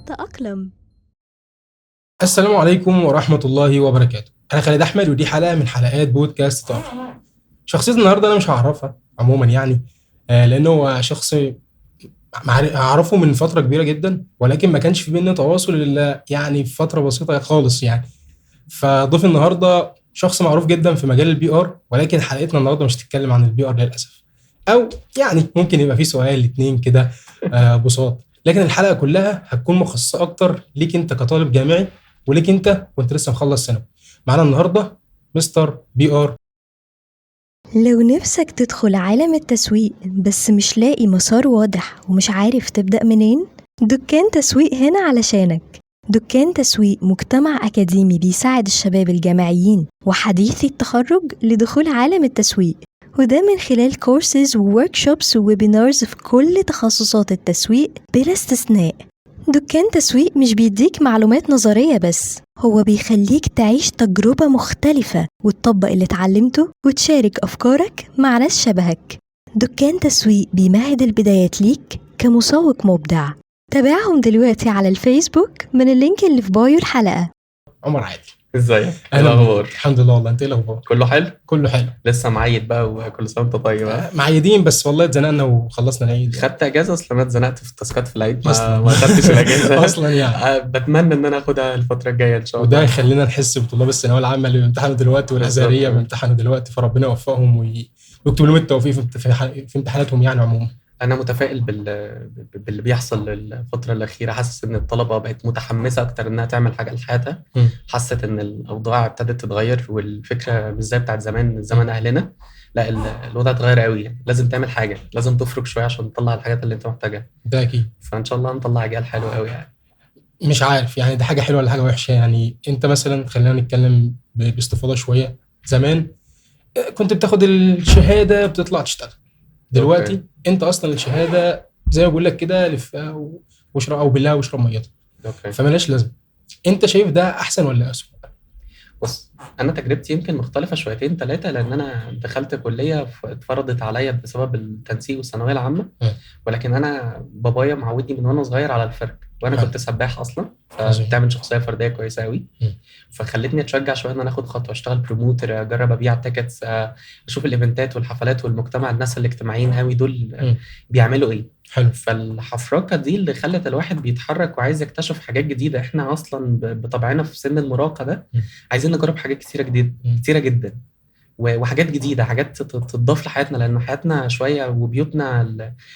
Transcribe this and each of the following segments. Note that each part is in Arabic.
تأقلم. السلام عليكم ورحمة الله وبركاته. أنا خالد أحمد ودي حلقة من حلقات بودكاست تأقلم. شخصية النهاردة أنا مش هعرفها عموما يعني لأنه هو شخص أعرفه من فترة كبيرة جدا، ولكن ما كانش في بيننا تواصل إلا يعني في فترة بسيطة خالص يعني. فضيف النهاردة شخص معروف جدا في مجال البي آر، ولكن حلقتنا النهاردة مش تتكلم عن البي آر للأسف، أو يعني ممكن يبقى في سؤال اتنين كده بساط، لكن الحلقة كلها هتكون مخصصة أكتر ليك أنت كطالب جامعي، وليك أنت وأنت لسه مخلص ثانوي. معانا النهاردة مستر بي آر. لو نفسك تدخل عالم التسويق بس مش لاقي مسار واضح ومش عارف تبدأ منين، دكان تسويق هنا علشانك. دكان تسويق مجتمع أكاديمي بيساعد الشباب الجامعيين وحديثي التخرج لدخول عالم التسويق، وده من خلال كورسز ووركشوبس وويبينارز في كل تخصصات التسويق بلا استثناء. دكان تسويق مش بيديك معلومات نظرية بس، هو بيخليك تعيش تجربة مختلفة وتطبق اللي اتعلمته وتشارك أفكارك مع ناس شبهك. دكان تسويق بيمهد البدايات ليك كمسوق مبدع. تابعهم دلوقتي على الفيسبوك من اللينك اللي في بايو الحلقة. عمر عادل، ازيك؟ ايه أهلا بيك. الاخبار؟ الحمد لله والله. أنت إيه الأخبار؟ كله حلو. كله حلو. لسه معيد بقى وكل سنه وانت طيب. معيدين بس والله اتزنقنا وخلصنا العيد يعني. خدت اجازه اصلا، انا اتزنقت في التاسكات في العيد أصلاً. ما خدتش الاجازه أصلا يعني. بتمنى ان انا اخدها الفتره الجايه ان شاء وده الله. يخلينا نحس بطلاب الثانويه العامه اللي بيمتحنوا دلوقتي والازهريه بالظبط. بيمتحنوا دلوقتي، فربنا يوفقهم ويكتب لهم التوفيق في امتحاناتهم يعني عموما. انا متفائل باللي بيحصل الفتره الاخيره، حاسس ان الطلبه بقت متحمسه اكتر انها تعمل حاجه لحياتها. حاسه ان الاوضاع ابتدت تتغير، والفكره مش زي بتاعت زمان، زمان اهلنا. لا، الوضع اتغير قوي يعني. لازم تعمل حاجه، لازم تفرق شويه عشان تطلع الحاجات اللي انت محتاجها. ده اكيد. فان شاء الله نطلع اجيال حلوه قوي يعني. مش عارف يعني ده حاجه حلوه ولا حاجه وحشه يعني. انت مثلا خلينا نتكلم باستفاضه شويه. زمان كنت بتاخد الشهاده بتطلع تشتغل. دلوقتي أوكي. انت اصلا الشهاده زي ما بقول لك كده لفها واشرب او بالله واشرب ميتها، اوكي. فمالهاش لازمه. انت شايف ده احسن ولا اسوء؟ بص، انا تجربتي يمكن مختلفه شويتين ثلاثه، لان انا دخلت كليه اتفرضت عليا بسبب التنسيق والثانويه العامه. ولكن انا بابايا معودني من وانا صغير على الفرق، وانا كنت سباح اصلا، فبتعمل شخصيه فرديه كويسه قوي. فخلتني اتشجع شويه ان انا اخد خطوه، اشتغل بروموتر، اجرب ابيع تيكتس، اشوف الايفنتات والحفلات والمجتمع، الناس الاجتماعيين قوي دول بيعملوا ايه. حلو. فالحفركه دي اللي خلت الواحد بيتحرك وعايز يكتشف حاجات جديده. احنا اصلا بطبعنا في سن المراهقه ده عايزين نجرب حاجات كتيره جديده، كتيره جدا، وحاجات جديده، حاجات تضاف لحياتنا، لان حياتنا شويه وبيوتنا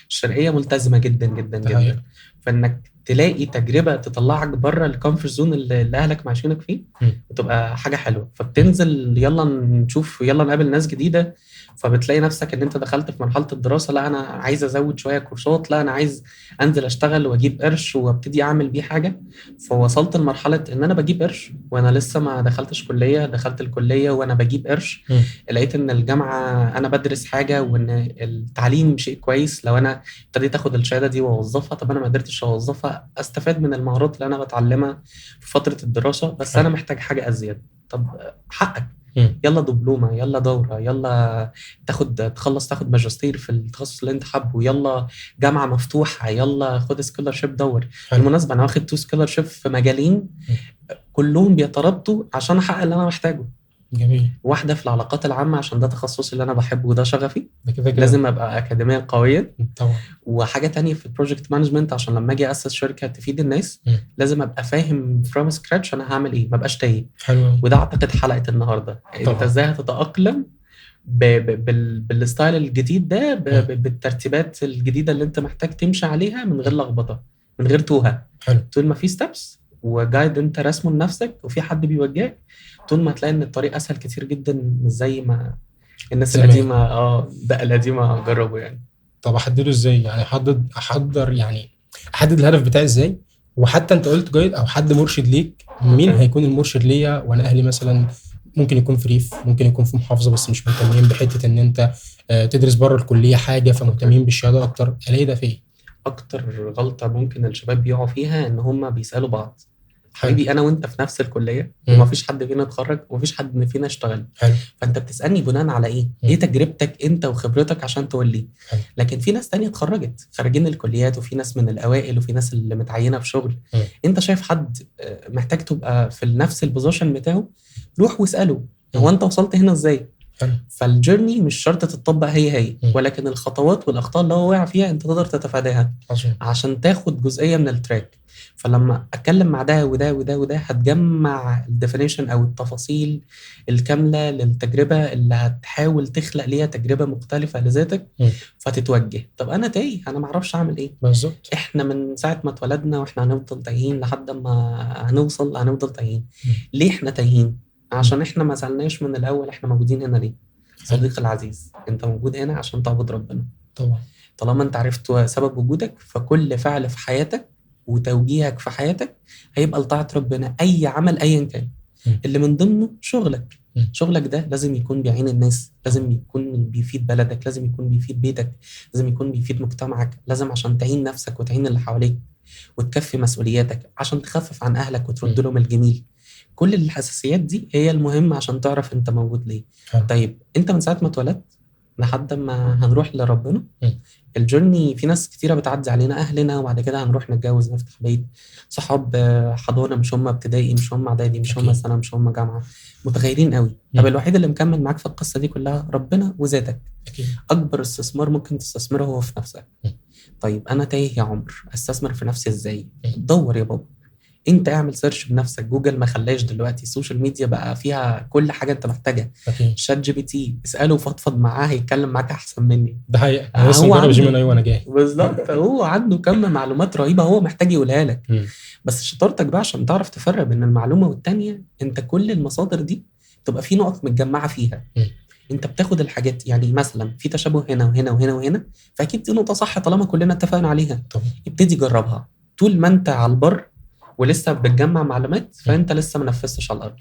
الشرقيه ملتزمه جدا جدا جدا. فانك تلاقي تجربه تطلعك بره الكومفورت زون اللي اهلك معيشينك فيه بتبقى حاجه حلوه. فبتنزل يلا نشوف، يلا نقابل ناس جديده. فبتلاقي نفسك ان انت دخلت في مرحله الدراسه، لا انا عايز ازود شويه كورسات، لا انا عايز انزل اشتغل واجيب قرش وابتدي اعمل بيه حاجه. فوصلت لمرحله ان انا بجيب قرش وانا لسه ما دخلتش كليه، دخلت الكليه وانا بجيب قرش. لقيت ان الجامعه انا بدرس حاجه، وان التعليم شيء كويس. لو انا ابتديت اخد الشهاده دي واوظفها، طب انا ما قدرتش اوظفها، استفاد من المهارات اللي انا بتعلمها في فتره الدراسه، بس انا محتاج حاجه ازيد. طب حقك، يلا دبلومه، يلا دوره، يلا تاخد ماجستير في التخصص اللي انت حابه، يلا جامعه مفتوحه، يلا خد سكولرشيب دور. بالمناسبه انا واخد 2 سكولرشيب في مجالين كلهم بيترابطوا عشان احقق اللي انا محتاجه. جميل. واحده في العلاقات العامه عشان ده تخصصي اللي انا بحبه وده شغفي، كده. لازم ابقى اكاديميا قويه طبعا. وحاجه تانية في البروجكت مانجمنت، عشان لما اجي اسس شركه تفيد الناس لازم ابقى فاهم فروم سكراتش انا هعمل ايه، ما ابقاش تايه. حلو. وده اعتقد حلقه النهارده طبعا. انت ازاي هتتاقلم بالستايل الجديد ده، بالترتيبات الجديده اللي انت محتاج تمشي عليها من غير لخبطه، من غير توهه. طول ما في ستبس وجايد انت رسمه لنفسك وفي حد بيوجهك، طول ما تلاقي ان الطريق اسهل كتير جدا، مش زي ما الناس القديمه ده القديمه جربوا يعني. طب احدده ازاي يعني؟ احدد الهدف بتاعي ازاي؟ وحتى انت قلت جايد او حد مرشد ليك، مين هيكون المرشد ليا وانا اهلي مثلا ممكن يكون في ريف، ممكن يكون في محافظه بس مش مهتمين بحته ان انت تدرس بره الكليه حاجه، فمهتمين بالشهاده اكتر. الاقي ده فين؟ اكتر غلطه ممكن الشباب بيقعوا فيها ان هم بيسالوا بعض حبيبي انا وانت في نفس الكليه مم. ومفيش حد فينا اتخرج ومفيش حد فينا اشتغل. حلو. فانت بتسالني بناء على ايه؟ ايه تجربتك انت وخبرتك عشان تقول لي. حلو. لكن في ناس تانية اتخرجت خارجين الكليات، وفي ناس من الاوائل، وفي ناس اللي متعينه في شغل. انت شايف حد محتاج تبقى في نفس البوزيشن بتاعه، روح واساله هو انت وصلت هنا ازاي. حلو. فالجيرني مش شرط تطبق هي مم. ولكن الخطوات والاخطاء اللي هو واقع فيها انت تقدر تتفاداها عظيم. عشان تاخد جزئيه من التراك. فلما اتكلم مع ده وده وده وده هتجمع الديفينيشن او التفاصيل الكامله للتجربه اللي هتحاول تخلق ليها تجربه مختلفه لذاتك. مم. فتتوجه. طب انا تايه، انا معرفش اعمل ايه. بالظبط. احنا من ساعه ما اتولدنا واحنا هنفضل تايهين لحد ما هنفضل تايهين. ليه احنا تايهين؟ عشان احنا ما سالناش من الاول احنا موجودين هنا ليه. صديقي العزيز، انت موجود هنا عشان تعبد ربنا. طبعا. طالما انت عرفت سبب وجودك، فكل فعل في حياتك وتوجيهك في حياتك هيبقى لطاعة ربنا. اي عمل ايا كان اللي من ضمنه شغلك. شغلك ده لازم يكون بيعين الناس، لازم يكون بيفيد بلدك، لازم يكون بيفيد بيتك، لازم يكون بيفيد مجتمعك، لازم عشان تعين نفسك وتعين اللي حواليك وتكفي مسؤولياتك، عشان تخفف عن اهلك وترد لهم الجميل. كل الحساسيات دي هي المهمة عشان تعرف انت موجود ليه. طيب انت من ساعة ما اتولدت لحد ما هنروح لربنا، الجيرني في ناس كتيرة بتعدي علينا، أهلنا، وبعد كده هنروح نتجوز نفتح بيت، صحاب حضانة مش هم ابتدائي، مش هم اعدادي، مش هم سنة، مش هم جامعة، متغيرين قوي. طب الوحيد اللي مكمل معاك في القصة دي كلها ربنا وذاتك. أكبر استثمار ممكن تستثمره هو في نفسك. طيب أنا تايه يا عمر، أستثمر في نفسي إزاي؟ دور يا بابا، انت اعمل سيرش بنفسك. جوجل ما خلاش دلوقتي، السوشيال ميديا بقى فيها كل حاجه انت محتاجها. شات جي بي تي اساله وفضفض معاه هيتكلم معاك احسن مني. ده حقيقه. انا لسه مجرب جيميناي وانا جاي. بالظبط. هو عنده كم معلومات رهيبه هو محتاج يقولها لك. بس شطارتك بقى عشان تعرف تفرق بين المعلومه والتانيه، انت كل المصادر دي تبقى في نقط متجمعه فيها. انت بتاخد الحاجات، يعني مثلا في تشابه هنا وهنا وهنا وهنا، فاكيد دي نقطه صح طالما كلنا اتفقنا عليها. ابتدي جربها. طول ما انت على البر ولسه بتجمع معلومات، فانت لسه ما نفذتش على الارض.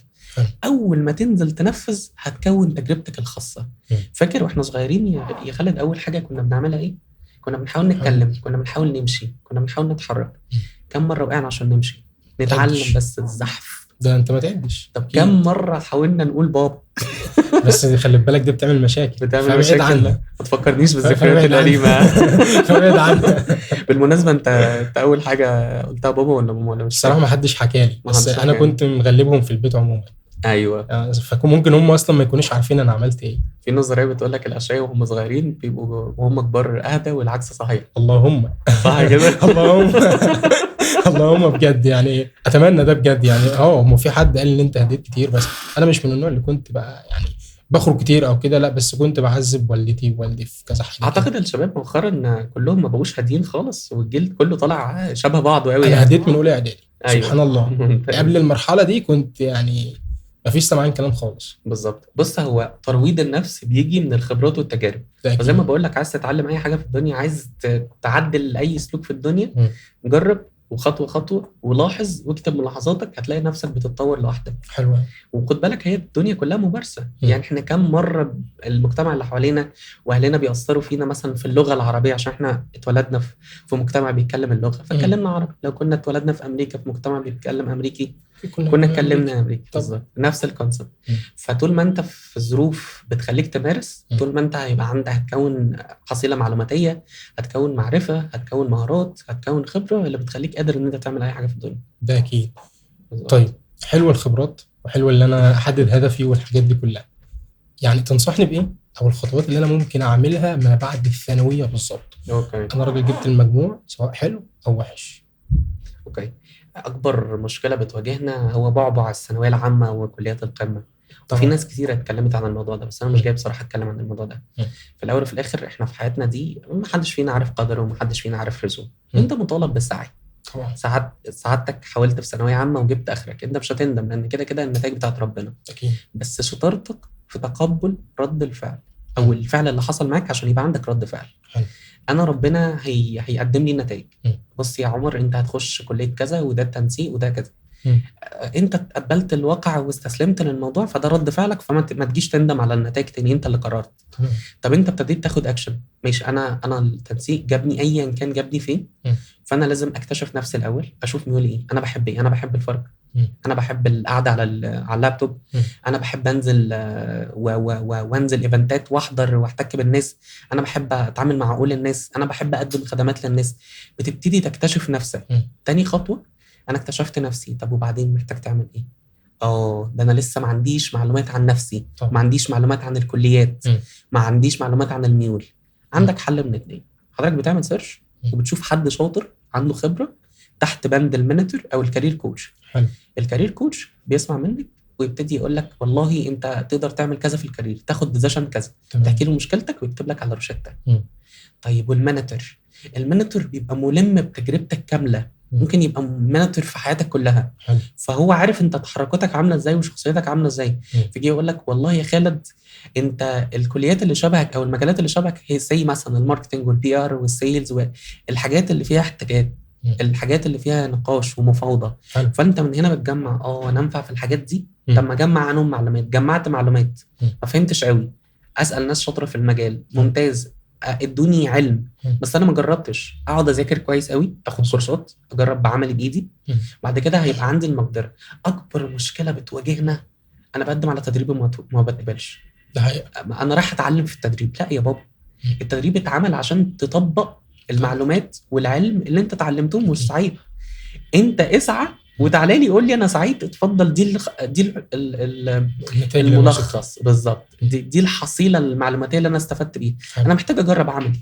اول ما تنزل تنفذ هتكون تجربتك الخاصه. فاكر واحنا صغيرين يا خالد اول حاجه كنا بنعملها ايه؟ كنا بنحاول نتكلم، كنا بنحاول نمشي، كنا بنحاول نتحرك. كم مره وقعنا عشان نمشي نتعلم بس الزحف ده انت ما تعدش. طب كم مره حاولنا نقول بابا بس خلي بالك ده بتعمل مشاكل. ما تفكرنيش بالذكريات القديمه. فبعد عنها. بالمناسبه انت اول حاجه قلتها بابا ولا ماما ولا مش؟ الصراحه ما حدش حكى لي، بس انا كنت مغلبهم في البيت عموما. ايوه. فممكن هم اصلا ما يكونوش عارفين انا عملت ايه. في نظريه بتقول لك الاشقياء وهم صغيرين بيبقوا وهم كبار اهدى، والعكس صحيح. اللهم صح كده. اللهم بجد يعني اتمنى ده بجد يعني. هم في حد قال لي انت هديت كتير، بس انا مش من النوع اللي كنت بقى يعني بخرج كتير او كده، لا، بس كنت بعذب والدتي ووالدي في كذا حاجه. اعتقد الشباب مؤخرا كلهم ما بقوش هاديين خالص، والجيل كله طالع شبه بعضه قوي. انا هديت من اولى اعدادي. أيوة. سبحان الله. قبل المرحله دي كنت يعني ما فيش سمعان كلام خالص. بالظبط. بص، هو ترويض النفس بيجي من الخبرات والتجارب. فزي ما بقول لك، عايز تتعلم اي حاجه في الدنيا، عايز تعدل اي سلوك في الدنيا، جرب وخطوه خطوه ولاحظ واكتب ملاحظاتك، هتلاقي نفسك بتتطور لوحدك. حلوه. وخد بالك هي الدنيا كلها ممارسه. يعني احنا كم مره المجتمع اللي حوالينا واهلنا بيأثروا فينا مثلا في اللغه العربيه، عشان احنا اتولدنا في مجتمع بيتكلم اللغه فاتكلمنا عربي. لو كنا اتولدنا في امريكا في مجتمع بيتكلم امريكي كنا اتكلمنا امريكي. بالظبط نفس الكونسبت. فطول ما انت في ظروف بتخليك تمارس، طول ما انت هيبقى عندك هتكون حصيله معلوماتيه، هتكون معرفه، هتكون مهارات، هتكون خبره اللي بتخليك قادر ان انت تعمل اي حاجه في الدنيا. ده اكيد. طيب حلوه الخبرات وحلوه اللي انا احدد هدفي والحاجات دي كلها. يعني تنصحني بايه او الخطوات اللي انا ممكن اعملها ما بعد الثانويه بالظبط؟ انا راجل جبت المجموع سواء حلو او وحش. اوكي. اكبر مشكله بتواجهنا هو بعبع الثانويه العامه وكليات القمه. وفي ناس كتير اتكلمت عن الموضوع ده، بس انا مش جاي بصراحه اتكلم عن الموضوع ده. في الاول وفي الاخر احنا في حياتنا دي محدش فينا عارف قدره ومحدش فينا عارف رزقه. انت مطالب بالسعي. سعادتك حاولت في ثانويه عامه وجبت اخرك، انت مش هتندم، لان كده كده النتائج بتاعت ربنا. أكيد. بس شطارتك في تقبل رد الفعل او الفعل اللي حصل معاك عشان يبقى عندك رد فعل. انا ربنا هيقدم لي النتائج. بص يا عمر، انت هتخش كليه كذا وده التنسيق وده كذا. انت تقبلت الواقع واستسلمت للموضوع، فده رد فعلك، فما تجيش تندم على النتائج تاني، انت اللي قررت. طب انت ابتديت تاخد اكشن. ماشي، انا التنسيق جابني ايا كان جابني فين، فانا لازم اكتشف نفسي الاول، اشوف ميولي ايه، انا بحب ايه. انا بحب الفرق، انا بحب القعده على اللابتوب، انا بحب انزل وانزل ايفنتات واحضر واحتك بالناس، انا بحب اتعامل مع عقول الناس، انا بحب اقدم خدمات للناس. بتبتدي تكتشف نفسك. تاني خطوه، انا اكتشفت نفسي، طب وبعدين محتاج تعمل ايه؟ ده انا لسه ما عنديش معلومات عن نفسي، ما عنديش معلومات عن الكليات، ما عنديش معلومات عن الميول. عندك حل من اتنين، حضرتك بتعمل سيرش وبتشوف حد شاطر عنده خبره تحت بند المينتور او الكارير كوتش. حلو. الكارير كوتش بيسمع منك ويبتدي يقول لك والله انت تقدر تعمل كذا في الكارير، تاخد ديسيجن كذا، تحكي له مشكلتك ويكتب لك على روشته. طيب المينتور بيبقى ملم بتجربتك كامله، ممكن يبقى مينتور في حياتك كلها. حلو. فهو عارف انت تحركاتك عامله ازاي وشخصيتك عامله ازاي. فيجي يقول لك والله يا خالد، انت الكليات اللي شبهك او المجالات اللي شبهك هي زي مثلا الماركتنج والبي ار والسيلز والحاجات اللي فيها احتكاك، الحاجات اللي فيها نقاش ومفاوضه. حلو. فانت من هنا بتجمع انا انفع في الحاجات دي. طب ما اجمع عنهم معلومات، جمعت معلومات ما فهمتش قوي، اسال ناس شاطره في المجال، ممتاز، ادوني علم بس انا ما جربتش، اقعد اذاكر كويس قوي، اخد كورسات، اجرب بعملي بايدي. بعد كده هيبقى عندي المقدره. اكبر مشكله بتواجهنا، انا بقدم على تدريب وما بتقبلش. ده حقيقة. انا رايح اتعلم في التدريب. لا يا بابا، التدريب اتعمل عشان تطبق المعلومات والعلم اللي انت اتعلمته. مش سعيد، انت اسعى وتعالى لي قول لي انا سعيد، اتفضل. دي الملخص بالظبط، دي الحصيله المعلوماتيه اللي انا استفدت بيها. انا محتاج اجرب عملي،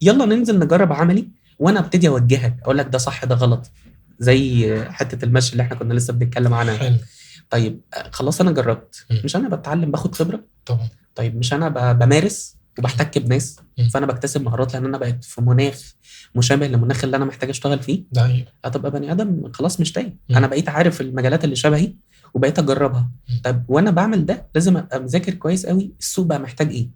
يلا ننزل نجرب عملي وانا ابتدي اوجهك، اقول لك ده صح ده غلط، زي حته المشي اللي احنا كنا لسه بنتكلم عنها. حلو. طيب خلاص انا جربت، مش انا بتعلم باخد خبره طبعا. طيب مش انا بمارس وبحتك بناس، فانا بكتسب مهارات لان انا بقيت في مناخ مشابه للمناخ اللي انا محتاج اشتغل فيه. ده هتبقى بني ادم خلاص مش تايه. انا بقيت عارف المجالات اللي شبهي وبقيت اجربها. طب وانا بعمل ده لازم ابقى مذاكر كويس قوي السوق بقى محتاج ايه.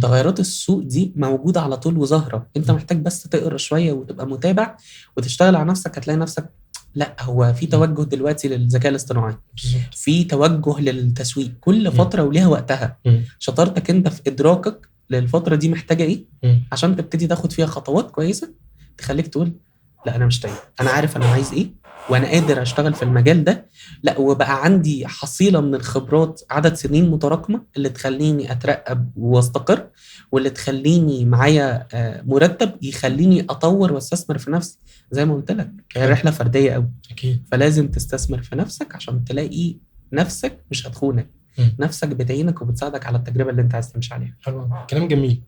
تغيرات السوق دي موجوده على طول وظاهره، انت محتاج بس تقرا شويه وتبقى متابع وتشتغل على نفسك. هتلاقي نفسك لا، هو في توجه دلوقتي للذكاء الاصطناعي، في توجه للتسويق، كل فتره وليها وقتها. شطارتك انت في ادراكك للفتره دي محتاجه ايه عشان تبتدي تاخد فيها خطوات كويسه تخليك تقول لا انا مش تايه، انا عارف انا عايز ايه وانا قادر اشتغل في المجال ده. لا، وبقى عندي حصيله من الخبرات، عدد سنين متراكمه اللي تخليني اترقب واستقر، واللي تخليني معايا مرتب يخليني اطور واستثمر في نفسي. زي ما قلت لك هي رحله فرديه قوي، اكيد. فلازم تستثمر في نفسك عشان تلاقي نفسك مش هتخونك، نفسك بتعينك وبتساعدك على التجربه اللي انت عايز تمشي عليها. حلو، كلام جميل،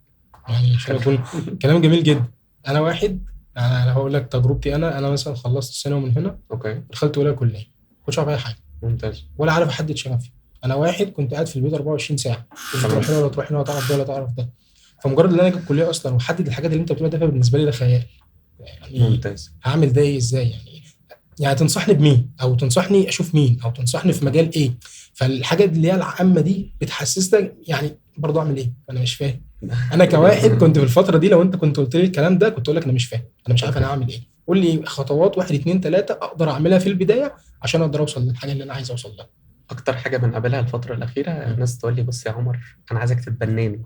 يعني عشان يكون كلام جميل جدا. انا واحد، انا هقول لك تجربتي. انا مثلا خلصت الثانوي من هنا، اوكي، دخلت ولا كليه، كنتش عارف اي حاجه، ممتاز، ولا عارف احدد شغفي. انا واحد كنت قاعد في البيت 24 ساعه، تروح هنا ولا تروح هنا، ولا تعرف ده ولا تعرف ده. فمجرد ان انا اجي الكليه اصلا وحدد الحاجات اللي انت بتقولها ده، بالنسبه لي ده خيال. يعني ممتاز. هعمل ده ازاي؟ يعني تنصحني بمين، او تنصحني اشوف مين، او تنصحني في مجال ايه؟ فالحاجه اللي هي العامه دي بتحسسك يعني برضه اعمل ايه؟ انا مش فاهم. انا كواحد كنت في الفتره دي، لو انت كنت قلت لي الكلام ده كنت اقول لك انا مش فاهم، انا مش عارف انا اعمل ايه. قول لي خطوات 1 2 3 اقدر اعملها في البدايه عشان اقدر اوصل للحاجه اللي انا عايز اوصل لها. اكتر حاجه بنقابلها الفتره الاخيره الناس تقول لي بص يا عمر، انا عايزك تتبناني،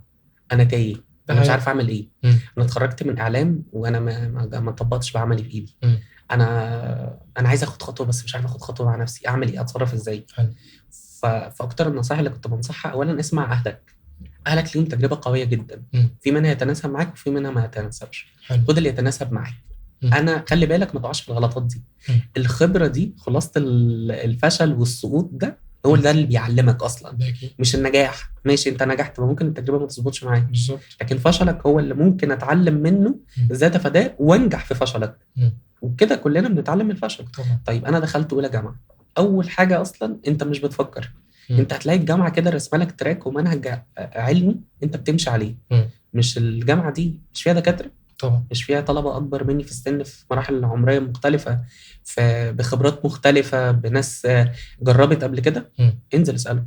انا تايه، انا مش عارف اعمل ايه. انا اتخرجت من اعلام وانا ما طبقتش بعملي بايدي. انا عايز اخد خطوه بس مش عارف اخد خطوه مع نفسي، اعمل ايه، اتصرف ازاي؟ فاكتر النصائح اللي كنت بنصحها، اولا اسمع اهلك ليهم تجربه قويه جدا، في منها يتناسب معاك وفي منها ما يتناسبش. خد اللي يتناسب معاك. انا خلي بالك ما تقعش في الغلطات دي. الخبره دي خلاصه الفشل والسقوط ده هو ده اللي بيعلمك اصلا، مش النجاح. ماشي انت نجحت، ممكن التجربه ما تظبطش معاك بالظبط، لكن فشلك هو اللي ممكن اتعلم منه ازاي اتفاداه وانجح في فشلك. وكده كلنا بنتعلم من الفشل. طيب انا دخلت اولى جامعه، اول حاجه اصلا انت مش بتفكر. انت هتلاقي الجامعه كده رسمه لك تراك ومنهج علمي انت بتمشي عليه. مش الجامعه دي مش فيها دكاتره طبعا، مش فيها طلبه اكبر مني في السن، في مراحل عمريه مختلفه، بخبرات مختلفه، بناس جربت قبل كده. انزل اساله.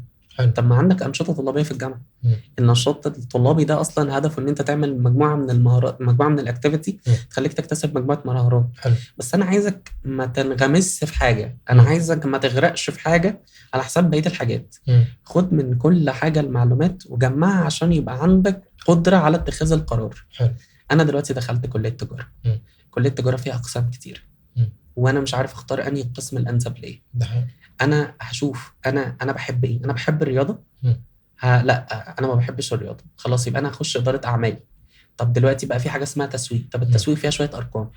طب ما عندك انشطه طلابيه في الجامعه. النشاط الطلابي ده اصلا هدفه ان انت تعمل مجموعه من المهارات، مجموعه من الاكتيفيتي تخليك تكتسب مجموعه مهارات. بس انا عايزك ما تنغمس في حاجه، انا عايزك ما تغرقش في حاجه على حساب بقيه الحاجات. خد من كل حاجه المعلومات وجمعها عشان يبقى عندك قدره على اتخاذ القرار. انا دلوقتي دخلت كليه تجاره، كليه التجاره فيها اقسام كتير، وانا مش عارف اختار انهي القسم الانسب ليه. انا هشوف انا بحب ايه. انا بحب الرياضه، لا انا ما بحبش الرياضه، خلاص يبقى انا هخش اداره اعمال. طب دلوقتي بقى في حاجه اسمها تسويق. طب التسويق فيها شويه ارقام،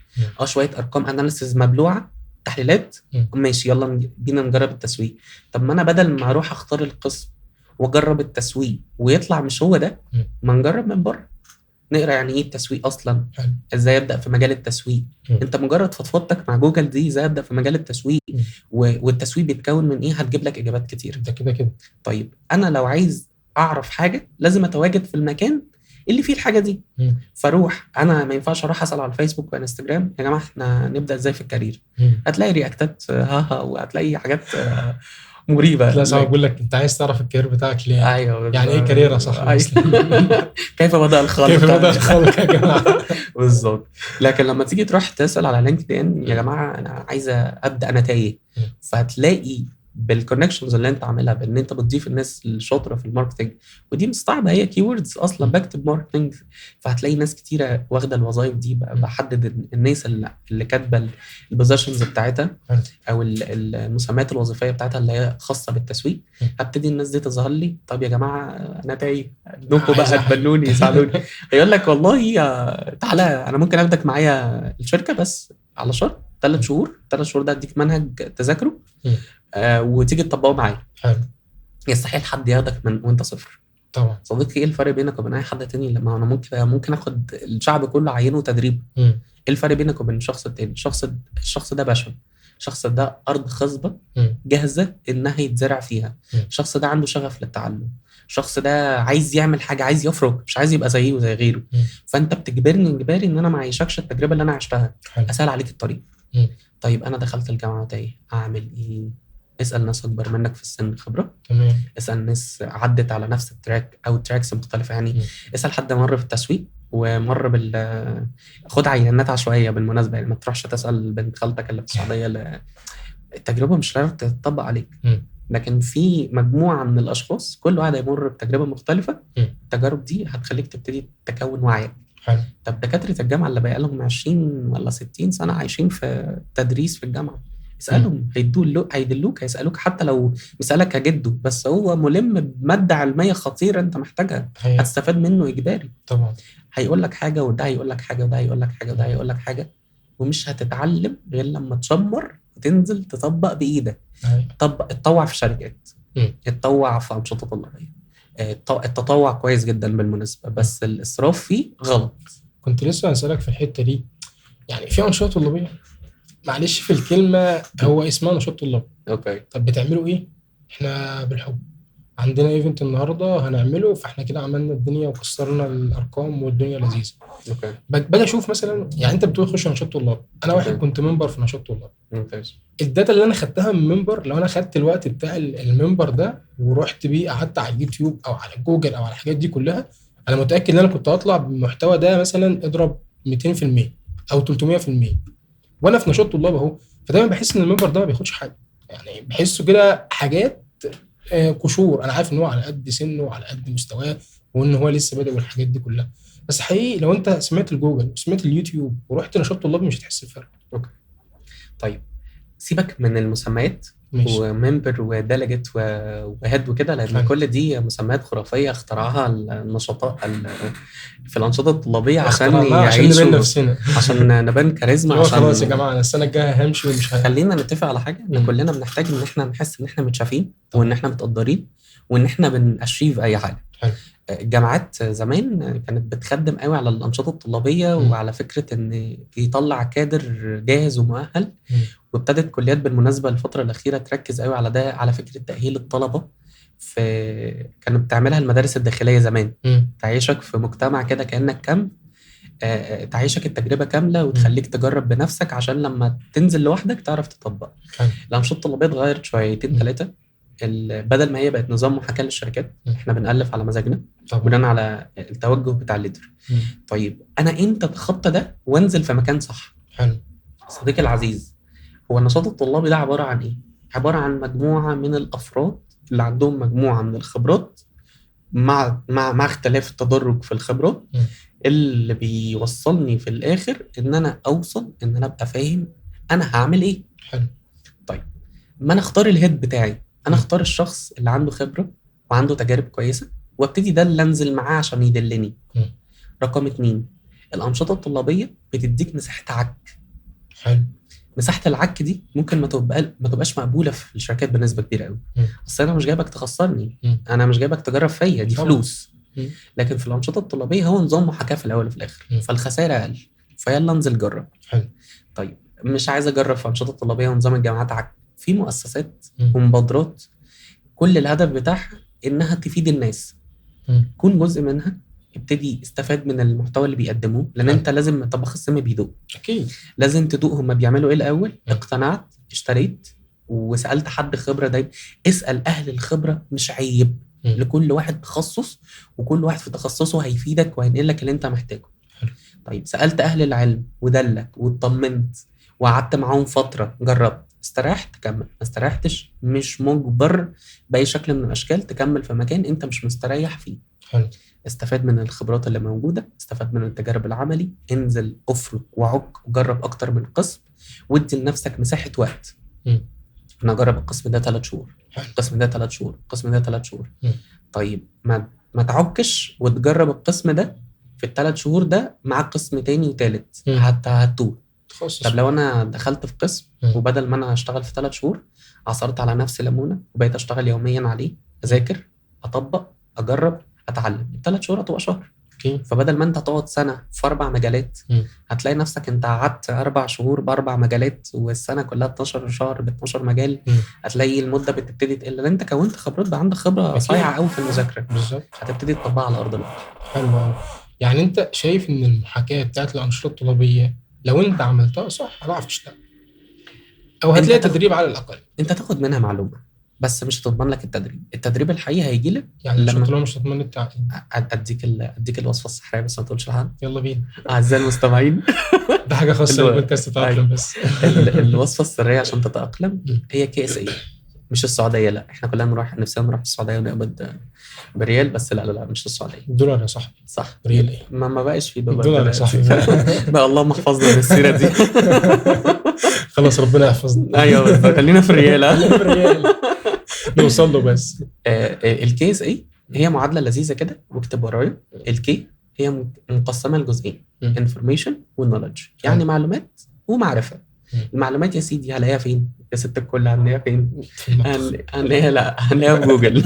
شويه ارقام اناليسيز مبلوعه، تحليلات، ماشي يلا بينا نجرب التسويق. طب ما انا بدل ما اروح اختار القسم واجرب التسويق ويطلع مش هو ده، ما نجرب من بره، نقرا يعني ايه التسويق اصلا، ازاي ابدا في مجال التسويق. انت مجرد فضفضتك مع جوجل دي ازاي ابدا في مجال التسويق والتسويق بيتكون من ايه، هتجيب لك اجابات كتير. ده كده. طيب انا لو عايز اعرف حاجه لازم اتواجد في المكان اللي فيه الحاجه دي. فاروح انا ما ينفعش اروح اسال على الفيسبوك وانستجرام يا جماعه احنا نبدا ازاي في الكارير. هتلاقي رياكتات وهتلاقي حاجات مريبه. لا صعب اقول لك انت عايز تعرف الكارير بتاعك ليه. ايوه يعني ايه كارير صح. كيف بدأ الخلق. كيف بدأ الخلق يا جماعه. بالظبط. لكن لما تيجي تروح تسال على لينكدين يا جماعه انا عايزه ابدا انا تايه، فهتلاقي بالكونكشنز اللي انت عاملها بان انت بتضيف الناس الشاطره في الماركتنج، ودي مستعبه هي كيوردز اصلا، بكتب ماركتنج، فهتلاقي ناس كتيره واخده الوظائف دي. بحدد الناس اللي كاتبه البوزيشنز بتاعتها او المسميات الوظيفيه بتاعتها اللي هي خاصه بالتسويق، هبتدي الناس دي تظهر لي. طب يا جماعه انا تايه، انكم بقى تبلوني يساعدوني. يقول لك والله تعالى انا ممكن اخدك معايا الشركه بس على شرط 3 شهور. 3 شهور ده اديك منهج تذاكره وتيجي تطبقه معايا. حلو. يستحيل حد ياخدك من وانت صفر. طبعا صديقي ايه الفرق بينك وبين اي حد تاني؟ لما انا ممكن اخد الشعب كله عينه وتدريبه. ايه الفرق بينك وبين الشخص التاني؟ الشخص ده بشر، الشخص ده ارض خصبه جاهزه انها يتزرع فيها. الشخص ده عنده شغف للتعلم، الشخص ده عايز يعمل حاجه، عايز يفرق، مش عايز يبقى زيه وزي غيره. فانت بتجبرني اجباري ان انا ما اعيشكش التجربه اللي انا عشتها، اسهل عليك الطريق. طيب انا دخلت الجامعه تايه، اعمل ايه؟ اسال ناس اكبر منك في السن خبره. تمام. اسال ناس عدت على نفس التراك او تراكس مختلفه يعني. اسال حد مر في التسويق ومر خد عينات عشوائيه بالمناسبه، يعني ما تروحش تسال بنت خالتك اللي في السعوديه التجربه مش هتعرف تطبق عليك. لكن في مجموعه من الاشخاص كل واحد هيمر بتجربه مختلفه. التجارب دي هتخليك تبتدي تكون وعيك. حلو. طب دكاتره الجامعه اللي بقى لهم 20 ولا 60 سنه عايشين في تدريس في الجامعه، اسالهم هيدلوك، هيسالوك حتى لو مسالك جده، بس هو ملم بماده علميه خطيره انت محتاجها، هتستفاد منه اجباري. طبعا هيقول لك حاجه وده هيقول لك حاجه وده هيقول لك حاجه وده هيقول لك حاجه، ومش هتتعلم غير لما تشمر وتنزل تطبق بايدك. اتطوع في شركات، اتطوع في انشطه طلابيه. التطوع كويس جدا بالمناسبه، بس الاسراف فيه غلط. كنت لسه هسألك في الحته دي، يعني في انشطه طلابيه معلش في الكلمه هو اسمها نشاط طلابي. اوكي. طب بتعملوا ايه؟ احنا بالحب عندنا ايفنت النهارده هنعمله، فاحنا كده عملنا الدنيا وكسرنا الارقام والدنيا لذيذه. اوكي. باجي اشوف مثلا، يعني انت بتقول خش نشاط طلاب، انا واحد كنت ممبر في نشاط طلاب. ممتاز. الداتا اللي انا خدتها من ممبر، لو انا خدت الوقت بتاع الممبر ده ورحت بيه قعدت على اليوتيوب او على جوجل او على الحاجات دي كلها، انا متاكد ان انا كنت هطلع بالمحتوى ده مثلا اضرب 200% او 300%، وانا في نشاط طلاب اهو. فدايما بحس ان الممبر ده ما بياخدش حاجه، يعني بحسه كده حاجات قشور. انا عارف ان هو على قد سنه وعلى قد مستواه وان هو لسه بادئ والحاجات دي كلها، بس حقيقي لو انت سمعت الجوجل وسمعت اليوتيوب ورحت نشاط طلاب مش هتحس بفرق. اوكي. طيب سيبك من المسميات ماشي. وممبر وديليجيت وهيد وكده، لان كل دي مسميات خرافيه اخترعها النشطاء في الانشطه الطلابيه عشان نبان نفسنا، عشان نبان كاريزما. عشان خلاص يا جماعه انا السنه الجايه همشي ومش خلينا نتفق على حاجه، ان كلنا بنحتاج ان احنا نحس ان احنا متشافين وان احنا متقدرين وان احنا بنأشيف اي حاجه. حلو. الجامعات زمان كانت بتخدم قوي على الانشطه الطلابيه وعلى فكره ان يطلع كادر جاهز ومؤهل. وابتدت كليات بالمناسبه الفتره الاخيره تركز قوي على ده، على فكره تاهيل الطلبه. كانت بتعملها المدارس الداخليه زمان، تعيشك في مجتمع كده كانك كامب، تعيشك التجربه كامله وتخليك تجرب بنفسك عشان لما تنزل لوحدك تعرف تطبق. الانشطه الطلابيه اتغيرت شويتين 3، بدل ما هي بقت نظام محاكاه للشركات، احنا بنألف على مزاجنا بناء على التوجه بتاع الليدر. طيب انا امتى اتخطى ده وانزل في مكان صح؟ حلو. صديقي العزيز، هو النشاط الطلابي ده عباره عن ايه؟ عباره عن مجموعه من الافراد اللي عندهم مجموعه من الخبرات مع اختلاف التدرج في الخبرات اللي بيوصلني في الاخر ان انا اوصل ان انا ابقى فاهم انا هعمل ايه. حلو. طيب ما انا اختار الهيد بتاعي، انا اختار الشخص اللي عنده خبرة وعنده تجارب كويسة وابتدي ده اللي انزل معاه عشان يدلني. رقم 2، الانشطة الطلابية بتديك مساحة عك. حلو. مساحة العك دي ممكن ما تبقاش مقبولة في الشركات بنسبة كبيرة قوي. اصل انا مش جايبك تخسرني، انا مش جايبك تجرب فيا، دي فلوس. لكن في الانشطة الطلابية هو نظام محاكاة في الاول وفي الاخر، فالخسائر اقل، فيلا انزل جرب. حلو. طيب مش عايز اجرب في انشطة الطلابية ونظام الجامعات عك، في مؤسسات ومبادرات كل الهدف بتاعها انها تفيد الناس، كون جزء منها، ابتدي استفاد من المحتوى اللي بيقدموه، لان انت لازم طباخ السم بيدوق، اكيد لازم تدوق هم بيعملوا ايه الاول. اقتنعت، اشتريت، وسالت حد خبره. دايما اسال اهل الخبره، مش عيب. لكل واحد تخصص، وكل واحد في تخصصه هيفيدك وهينقل لك اللي انت محتاجه. طيب سالت اهل العلم ودلك واطمنت وقعدت معاهم فتره، جربت، استريحت كمل، ما استريحتش مش مجبر باي شكل من الاشكال تكمل في مكان انت مش مستريح فيه. حلو. استفاد من الخبرات اللي موجوده، استفاد من التجارب العملي، انزل افرك وعك وجرب اكتر من قسم، وادي لنفسك مساحه وقت. انا اجرب القسم ده 3 شهور، القسم ده 3 شهور، القسم ده 3 شهور. طيب ما تعكش وتجرب القسم ده في ال3 شهور ده مع قسم تاني وتالت، هتوه. طب لو انا دخلت في قسم وبدل ما انا اشتغل في 3 شهور عصرت على نفسي ليمونه وبقيت اشتغل يوميا عليه، اذاكر، اطبق، اجرب، اتعلم، ال3 شهور هتبقى شهر. فبدل ما انت تقعد سنه في 4 مجالات، هتلاقي نفسك انت قعدت 4 شهور ب4 مجالات، والسنه كلها 12 شهر ب12 مجال. هتلاقي المده بتبتدي تقل، لان انت كونت خبرات، بقى عندك خبره صايعه قوي في المذاكره. بالظبط. هتبتدي تطبقها على ارض الواقع. حلو. يعني انت شايف ان المحاكاه بتاعت الانشطه الطلابيه لو انت عملتها صح هتعرف تشتغل، او هتلاقي تدريب على الاقل. انت تاخد منها معلومه بس مش هتضمن لك التدريب الحقيقي هيجي لك. يعني لما مش هتضمن التعليم. اديك الوصفه السحريه بس ما تقولش لحد. يلا بينا اعزائي المستمعين. ده حاجه خاصه بالبودكاست تتاقلم بس. الوصفه السريه عشان تتاقلم هي KSA، مش السعوديه. لا احنا كلنا نفسنا نروح السعوديه ونقبض بريال، بس لا مش السعوديه، دولار يا صاحبي. صح. ريال ايه؟ ما بقاش في دولار يا صاحبي. بقى اللهم احفظنا من السيره دي. خلاص ربنا يحفظنا. ايوه بس خلينا في الريال. نوصل له بس. KSA هي معادله لذيذه كده، واكتب ورايا. الكي هي مقسمه لجزئين، انفورميشن والنولج، يعني معلومات ومعرفه. المعلومات يا سيدي هلاقيها فين يا ست الكل؟ هنلاقيها فين؟ هنلاقيها في جوجل.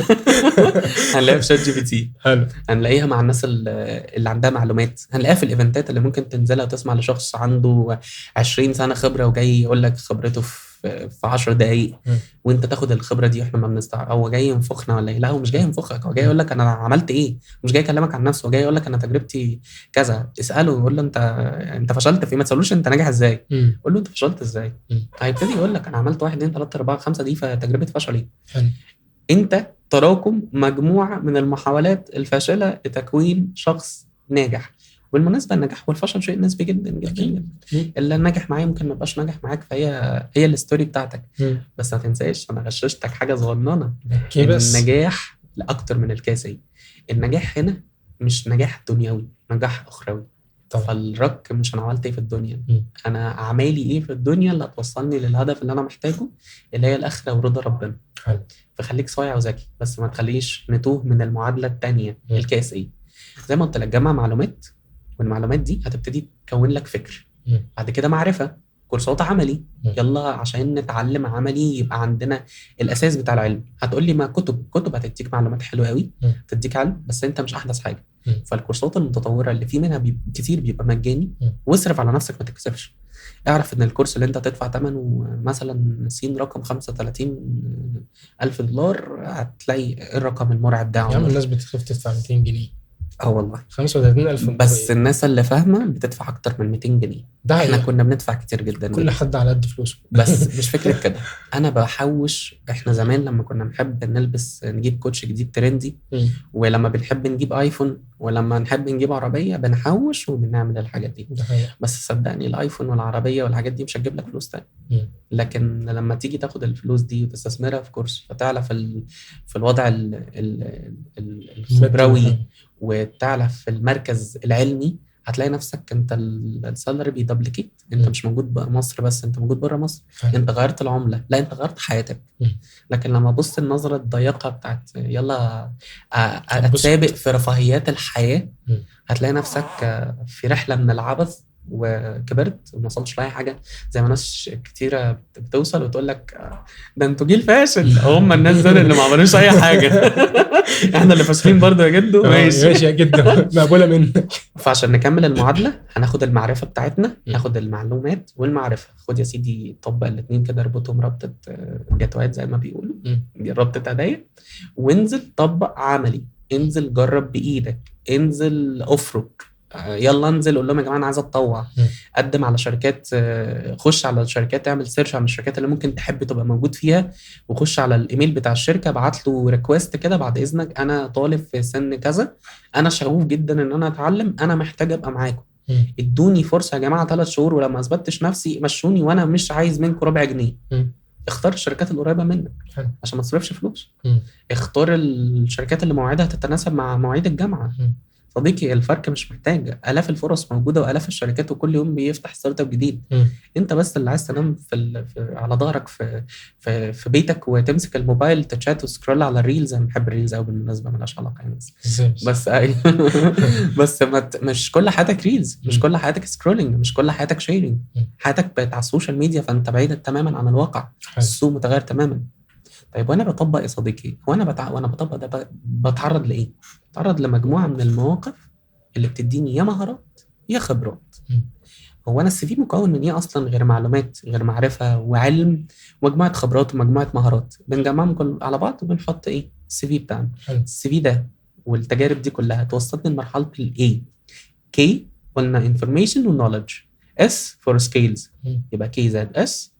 هنلاقيها في ChatGPT. حلو. هنلاقيها مع الناس اللي عندها معلومات، هنلاقيها في الايفنتات اللي ممكن تنزلها وتسمع لشخص عنده 20 سنه خبره وجاي يقول لك خبرته في 10 دقايق، وانت تاخد الخبره دي. احنا ما بنستوعب هو جاي ينفخنا ولا ايه. لا هو مش جاي ينفخك، هو جاي يقول لك انا عملت ايه، مش جاي يكلمك عن نفسه، هو جاي يقول لك انا تجربتي كذا. اساله وقول له انت فشلت في، ما تسالوش انت ناجح ازاي، قول له انت فشلت ازاي. هيبتدي يقول لك انا عملت 1 2 3 4 5 دي فتجربه فشلي. انت تراكم مجموعه من المحاولات الفاشله لتكوين شخص ناجح. بالمناسبه النجاح والفشل شيء نسبي جدا جدا. اللي ناجح معايا ممكن ما يبقاش ناجح معاك، فهي الستوري بتاعتك. بس ما تنساش انا غششتك حاجه صغننه. النجاح لاكتر من الكاسي. النجاح هنا مش نجاح دنيوي، نجاح اخروي. فالرك مش انا عملت ايه في الدنيا، انا اعمالي ايه في الدنيا اللي هتوصلني للهدف اللي انا محتاجه، اللي هي الاخره ورضا ربنا. فخليك صايع وذكي، بس ما تخليش نتوه من المعادله الثانيه KSA. زي ما قلت لك، جمع معلومات، والمعلومات دي هتبتدي تكون لك فكر. بعد كده معرفة، كورسات عملي. يلا عشان نتعلم عملي يبقى عندنا الأساس بتاع العلم. هتقول لي ما كتب هتديك معلومات حلوة قوي، تديك علم، بس انت مش أحدث حاجة. فالكورسات المتطورة اللي في منها كتير بيبقى مجاني، واصرف على نفسك ما تكسفش. اعرف ان الكورس اللي انت تدفع ثمنه مثلا سين رقم $35,000، هتلاقي الرقم المرعب ده. يعني الناس بتخاف تدفع 200 جنيه. والله 35,000 بس الناس اللي فاهمة بتدفع أكتر من 200 جنيه. احنا كنا بندفع كتير جدا. كل حد على قد فلوسه. بس مش فكرة كده. أنا بحوش. احنا زمان لما كنا نحب نلبس نجيب كوتش جديد ترندي، ولما بنحب نجيب آيفون ولما نحب نجيب عربيه بنحوش وبنعمل الحاجات دي. ده حقيقة. بس صدقني الايفون والعربيه والحاجات دي مش هتجيب لك فلوس تاني. مم. لكن لما تيجي تاخد الفلوس دي وتستثمرها في كورس فتعلى في الوضع الخبروي وتعلى في المركز العلمي، هتلاقي نفسك انت السالري بيدبليكيت. انت مش موجود بره مصر بس، انت موجود بره مصر. انت غيرت العمله، لا انت غيرت حياتك. لكن لما بص النظره الضيقه بتاعت يلا اتسابق في رفاهيات الحياه، هتلاقي نفسك في رحله من العبث وكبرت وما وصلتش لاي حاجه. زي ما ناس كتيره بتوصل وتقول لك ده انتوا جيل فاشل. هم الناس دول اللي ما عملوش اي حاجه. احنا اللي فاشلين برضه يا جدو. ماشي يا جدو، مقبوله منك. فعشان نكمل المعادله هناخد المعرفه بتاعتنا، ناخد المعلومات والمعرفه. خد يا سيدي طبق الاثنين كده، اربطهم ربطه جاتوات زي ما بيقولوا، ربطه هدايا، وانزل طبق عملي. انزل جرب بايدك، انزل افرك، يلا انزل قول لهم يا جماعه انا عايز اتطوع. قدم على شركات، خش على الشركات، اعمل سيرش عن الشركات اللي ممكن تحب تبقى موجود فيها، وخش على الايميل بتاع الشركه، ابعت له ريكويست كده، بعد اذنك انا طالب في سن كذا، انا شغوف جدا ان انا اتعلم، انا محتاج ابقى معاكم، ادوني فرصه يا جماعه 3 شهور، ولما اثبتش نفسي مشوني وانا مش عايز منكم ربع جنيه. اختار الشركات القريبه منك عشان ما تصرفش فلوس. اختار الشركات اللي مواعيدها تتناسب مع مواعيد الجامعه. صديقي الفرق مش محتاج، آلاف الفرص موجودة وآلاف الشركات، وكل يوم بيفتح ستارت اب جديد. انت بس اللي عايز تنام على ظهرك في بيتك وتمسك الموبايل تشات وسكرول على الريلز. انا بحب الريلز قوي بالمناسبة، مالهاش علاقة يعني، بس بس مش كل حياتك ريلز، مش كل حياتك سكرولينج، مش كل حياتك شيرينج. حياتك بقت على السوشيال ميديا، فانت بعيد تماما عن الواقع. السوق متغير تماما. طيب وانا بطبق يا صديقي، وانا بطبق ده بتعرض لايه؟ بتعرض لمجموعه من المواقف اللي بتديني يا مهارات يا خبرات. هو انا السي في مكون من ايه اصلا غير معلومات، غير معرفه وعلم، ومجموعه خبرات ومجموعه مهارات، بنجمعهم كل على بعض وبنحط ايه السي في بتاعنا. السي في ده والتجارب دي كلها توصلني لمرحله الاي. كي قلنا information و knowledge. اس فور سكيلز، يبقى كي زائد اس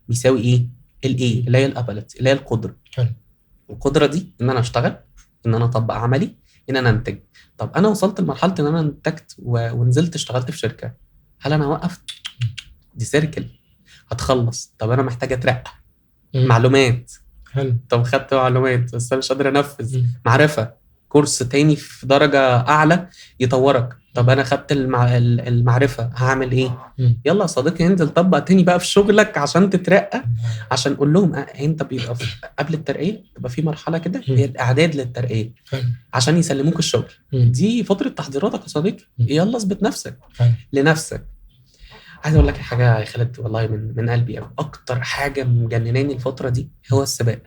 بيساوي ايه؟ الاي اللي هي الابيلتي، اللي هي القدره. القدره دي ان انا اشتغل، ان انا اطبق عملي، ان انا انتج. طب انا وصلت لمرحله ان انا انتجت ونزلت اشتغلت في شركه، هل انا وقفت؟ دي سيركل هتخلص. طب انا محتاج اترقى، معلومات. طب خدت معلومات بس انا مش قادر انفذ، معرفه، كورس تاني في درجه اعلى يطورك. طب انا خدت المعرفه، هعمل ايه؟ يلا يا صديقي انزل طبق تاني بقى في شغلك عشان تترقى. عشان اقول لهم انت بيبقى قبل الترقيه تبقى في مرحله كده هي الاعداد للترقيه عشان يسلموك الشغل. دي فتره تحضيراتك يا صديقي. يلا اثبت نفسك لنفسك. عايز اقول لك حاجه يا خالد والله من قلبي قوي، اكتر حاجه مجنناني الفتره دي هو السباق.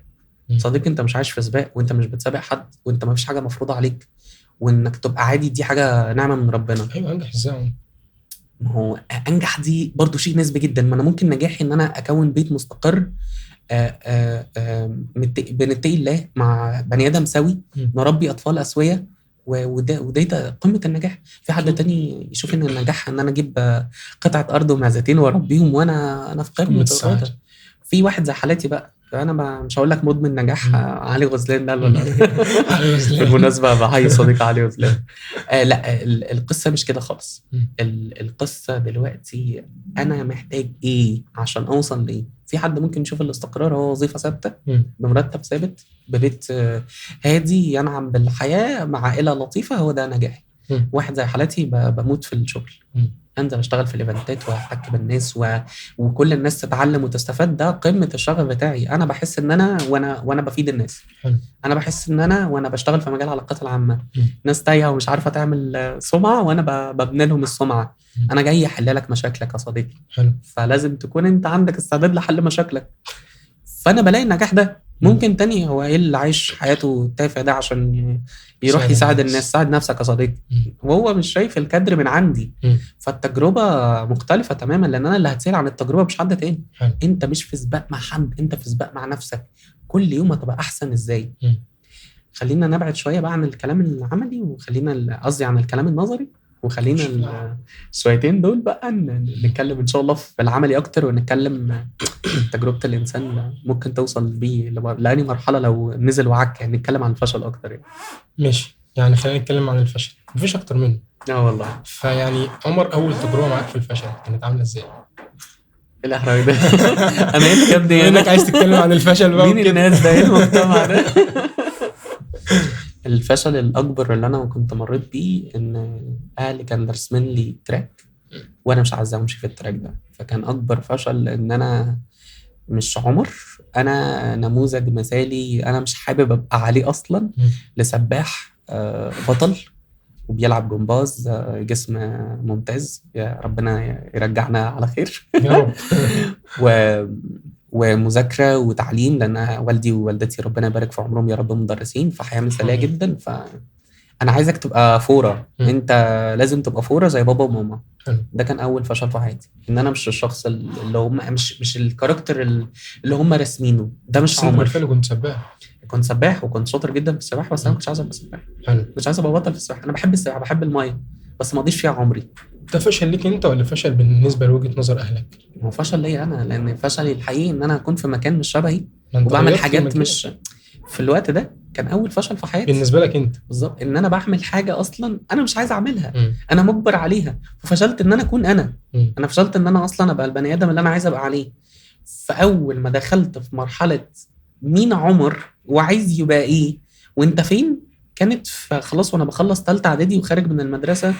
صديقي انت مش عايش في سباق، وانت مش بتسابق حد، وانت ما فيش حاجه مفروضه عليك، وانك تبقى عادي دي حاجه نعمه من ربنا. ايوه انجح ازاي؟ ما هو انجح دي برضو شيء نسبي جدا. ما انا ممكن نجاحي ان انا اكون بيت مستقر بنتقي الله مع بني ادم سوي، نربي اطفال اسويه، وده قمه النجاح. في حد تاني يشوف ان النجاح ان انا اجيب قطعه ارض ومعزتين واربيهم وانا في قمه السعاده. في واحد زي حالتي بقى، انا مش هقول لك مدمن نجاح علي غزلان ده ولا بالمناسبه بحيي صديق علي غزلان. لا القصه مش كده خالص. القصه دلوقتي انا محتاج ايه عشان اوصل لايه. في حد ممكن يشوف الاستقرار هو وظيفه ثابته بمرتب ثابت ببيت هادي ينعم بالحياه مع عائله لطيفه، هو ده نجاحي. واحد زي حالتي بموت في الشغل، انزل اشتغل في الايفنتات واحتك بالناس وكل الناس تتعلم وتستفاد. ده قمه الشغف بتاعي. انا بحس ان انا وانا بفيد الناس. انا بحس ان انا وانا بشتغل في مجال العلاقات العامه، ناس تايهه ومش عارفه تعمل سمعه وانا ببني لهم السمعه. انا جاي احل لك مشاكلك يا صديقي، فلازم تكون انت عندك استعداد لحل مشاكلك. فانا بلاقي النجاح ده. ممكن تاني هو ايه اللي عايش حياته التافهه ده عشان يروح يساعد الناس؟ ساعد نفسك يا صديقي، وهو مش شايف الكادر من عندي. فالتجربه مختلفه تماما، لان انا اللي هتسأل عن التجربه مش حد تاني. انت مش في سباق مع حد، انت في سباق مع نفسك. كل يوم هتبقى احسن ازاي. خلينا نبعد شويه بقى عن الكلام العملي، وخلينا قصدي عن الكلام النظري، وخلينا الشويتين دول بقى نتكلم ان شاء الله في العملي اكتر، ونتكلم تجربه الانسان ممكن توصل بيه لأني مرحله لو نزل وعك. يعني نتكلم عن الفشل اكتر يعني. ماشي، يعني خلينا نتكلم عن الفشل. مفيش اكتر منه. والله. فيعني عمر، اول تجربه معاك في الفشل كانت عامله ازاي؟ ايه الاحراج ده؟ انا ايه بجد بما انك عايز تتكلم عن الفشل بقى مين وكده. الناس ده؟ ايه المجتمع ده؟ الفشل الاكبر اللي انا كنت مريت بيه ان اهلي كان راسمين لي تراك وانا مش عايز امشي في التراك ده. فكان اكبر فشل ان انا مش عمر، انا نموذج مثالي انا مش حابب ابقى عليه اصلا، لسباح بطل وبيلعب جمباز، جسم ممتاز، يا ربنا يرجعنا على خير. يا رب. ومذاكرة وتعليم، لأن والدي ووالدتي ربنا يبارك في عمرهم يا رب مدرسين، فحياة مثالية جدا. فأنا عايزك تبقى فورة، أنت لازم تبقى فورة زي بابا وماما. ده كان أول فشل في حياتي، إن أنا مش الشخص اللي هم مش الكاركتر اللي هم راسمينه. ده مش عمر. بالفعل كنت سباح وكنت شاطر جدا في السباحة، بس أنا ما كنتش عايز أبقى سباح. حلو. مش عايز أبقى بطل في السباحة. أنا بحب السباحة، بحب المية، بس ما أضيش فيها عمري. ده فشل ليك انت ولا فشل بالنسبه لوجهه نظر اهلك؟ هو فشل ليا انا، لان فشلي الحقيقي ان انا اكون في مكان مش شبهي وبعمل حاجات مش في الوقت ده. كان اول فشل في حياتي بالنسبه لك انت. بالظبط، ان انا بعمل حاجه اصلا انا مش عايز اعملها. انا مجبر عليها، وفشلت ان انا اكون انا فشلت ان انا اصلا ابقى البني ادم اللي انا عايز ابقى عليه. فاول ما دخلت في مرحله مين عمر وعايز يبقى ايه وانت فين، كانت خلاص وانا بخلص ثالثه اعدادي وخارج من المدرسه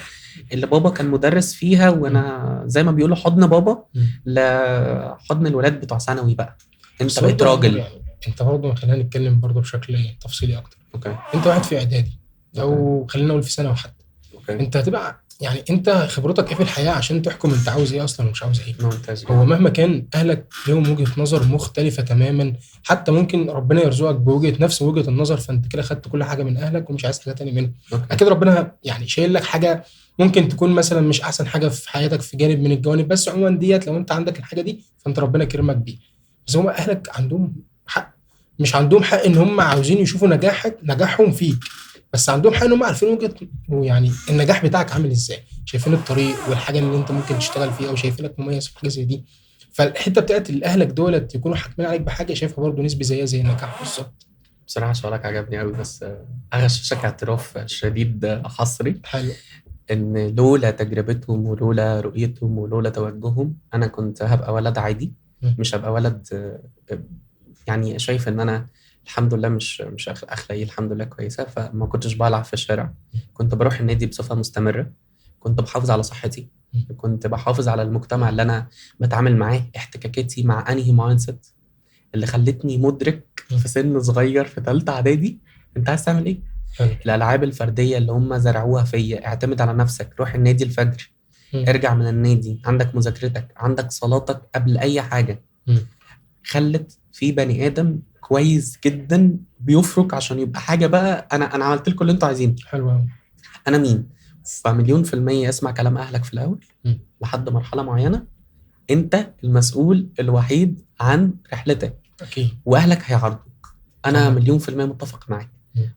اللي بابا كان مدرس فيها، وانا زي ما بيقولوا حضن بابا لحضن الولاد بتوع ثانوي. بقى انت بقيت راجل. يعني انت برضه خلينا نتكلم برضه بشكل تفصيلي اكتر. اوكي. انت واحد في اعدادي او خلينا نقول في ثانوي حتى. انت هتبقى يعني انت خبرتك ايه في الحياه عشان تحكم انت عاوز ايه اصلا ومش عاوز ايه؟ ممتاز. هو مهما كان اهلك لهم وجهه نظر مختلفه تماما، حتى ممكن ربنا يرزقك بوجهه نفس وجهه النظر، فانت كده خدت كل حاجه من اهلك ومش عايز حاجه تاني منهم. اكيد ربنا يعني شايل لك حاجه ممكن تكون مثلا مش احسن حاجه في حياتك في جانب من الجوانب، بس عموما ديت لو انت عندك الحاجه دي فانت ربنا كرمك بيه. بس هم اهلك عندهم حق، مش عندهم حق ان هم عاوزين يشوفوا نجاحهم فيك، بس عندهم حق ان هم عارفين وجهه يعني النجاح بتاعك عامل ازاي، شايفين الطريق والحاجه اللي انت ممكن تشتغل فيها وشايفينك مميز في حاجه زي دي. فالحته بتاعت اهلك دولت يكونوا حاكمين عليك بحاجه شايفها برضو نسبي زيها زي النجاح بالظبط. بصراحه سؤالك عجبني قوي، بس اغششك اعتراف شديد حصري. حلو. ان لولا تجربتهم ولولا رؤيتهم ولولا توجههم انا كنت هبقى ولد عادي، مش هبقى ولد يعني شايف ان انا الحمد لله مش اخلاقي الحمد لله كويسه، فما كنتش بلعب في الشارع، كنت بروح النادي بصفه مستمره، كنت بحافظ على صحتي، كنت بحافظ على المجتمع اللي انا بتعامل معاه، احتكاكاتي مع انهي مايندسيت اللي خلتني مدرك في سن صغير في ثالثه اعدادي انت عايز تعمل ايه. الالعاب الفرديه اللي هم زرعوها فيا، اعتمد على نفسك، روح النادي الفجر، ارجع من النادي عندك مذاكرتك عندك صلاتك قبل اي حاجه، خلت في بني ادم كويس جدا بيفرق عشان يبقى حاجه. بقى انا عملت لكم اللي انتوا عايزينه. حلو. انا مين؟ فمليون% اسمع كلام اهلك في الاول لحد مرحله معينه، انت المسؤول الوحيد عن رحلتك. اكيد. واهلك هيعرضوك، انا مليون% متفق معاك،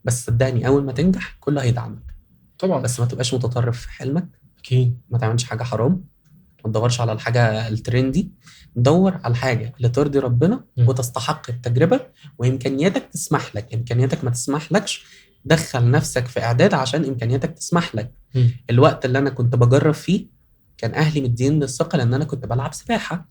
بس صدقني اول ما تنجح كله هيدعمك طبعا، بس ما تبقاش متطرف في حلمك. اكيد. ما تعملش حاجه حرام، ما تدورش على الحاجه الترندي، دور على الحاجه اللي ترضي ربنا وتستحق التجربه، وامكانياتك تسمح لك. امكانياتك ما تسمح لكش، دخل نفسك في اعداد عشان امكانياتك تسمح لك. الوقت اللي انا كنت بجرب فيه كان اهلي مدين الثقه لان انا كنت بلعب سباحه،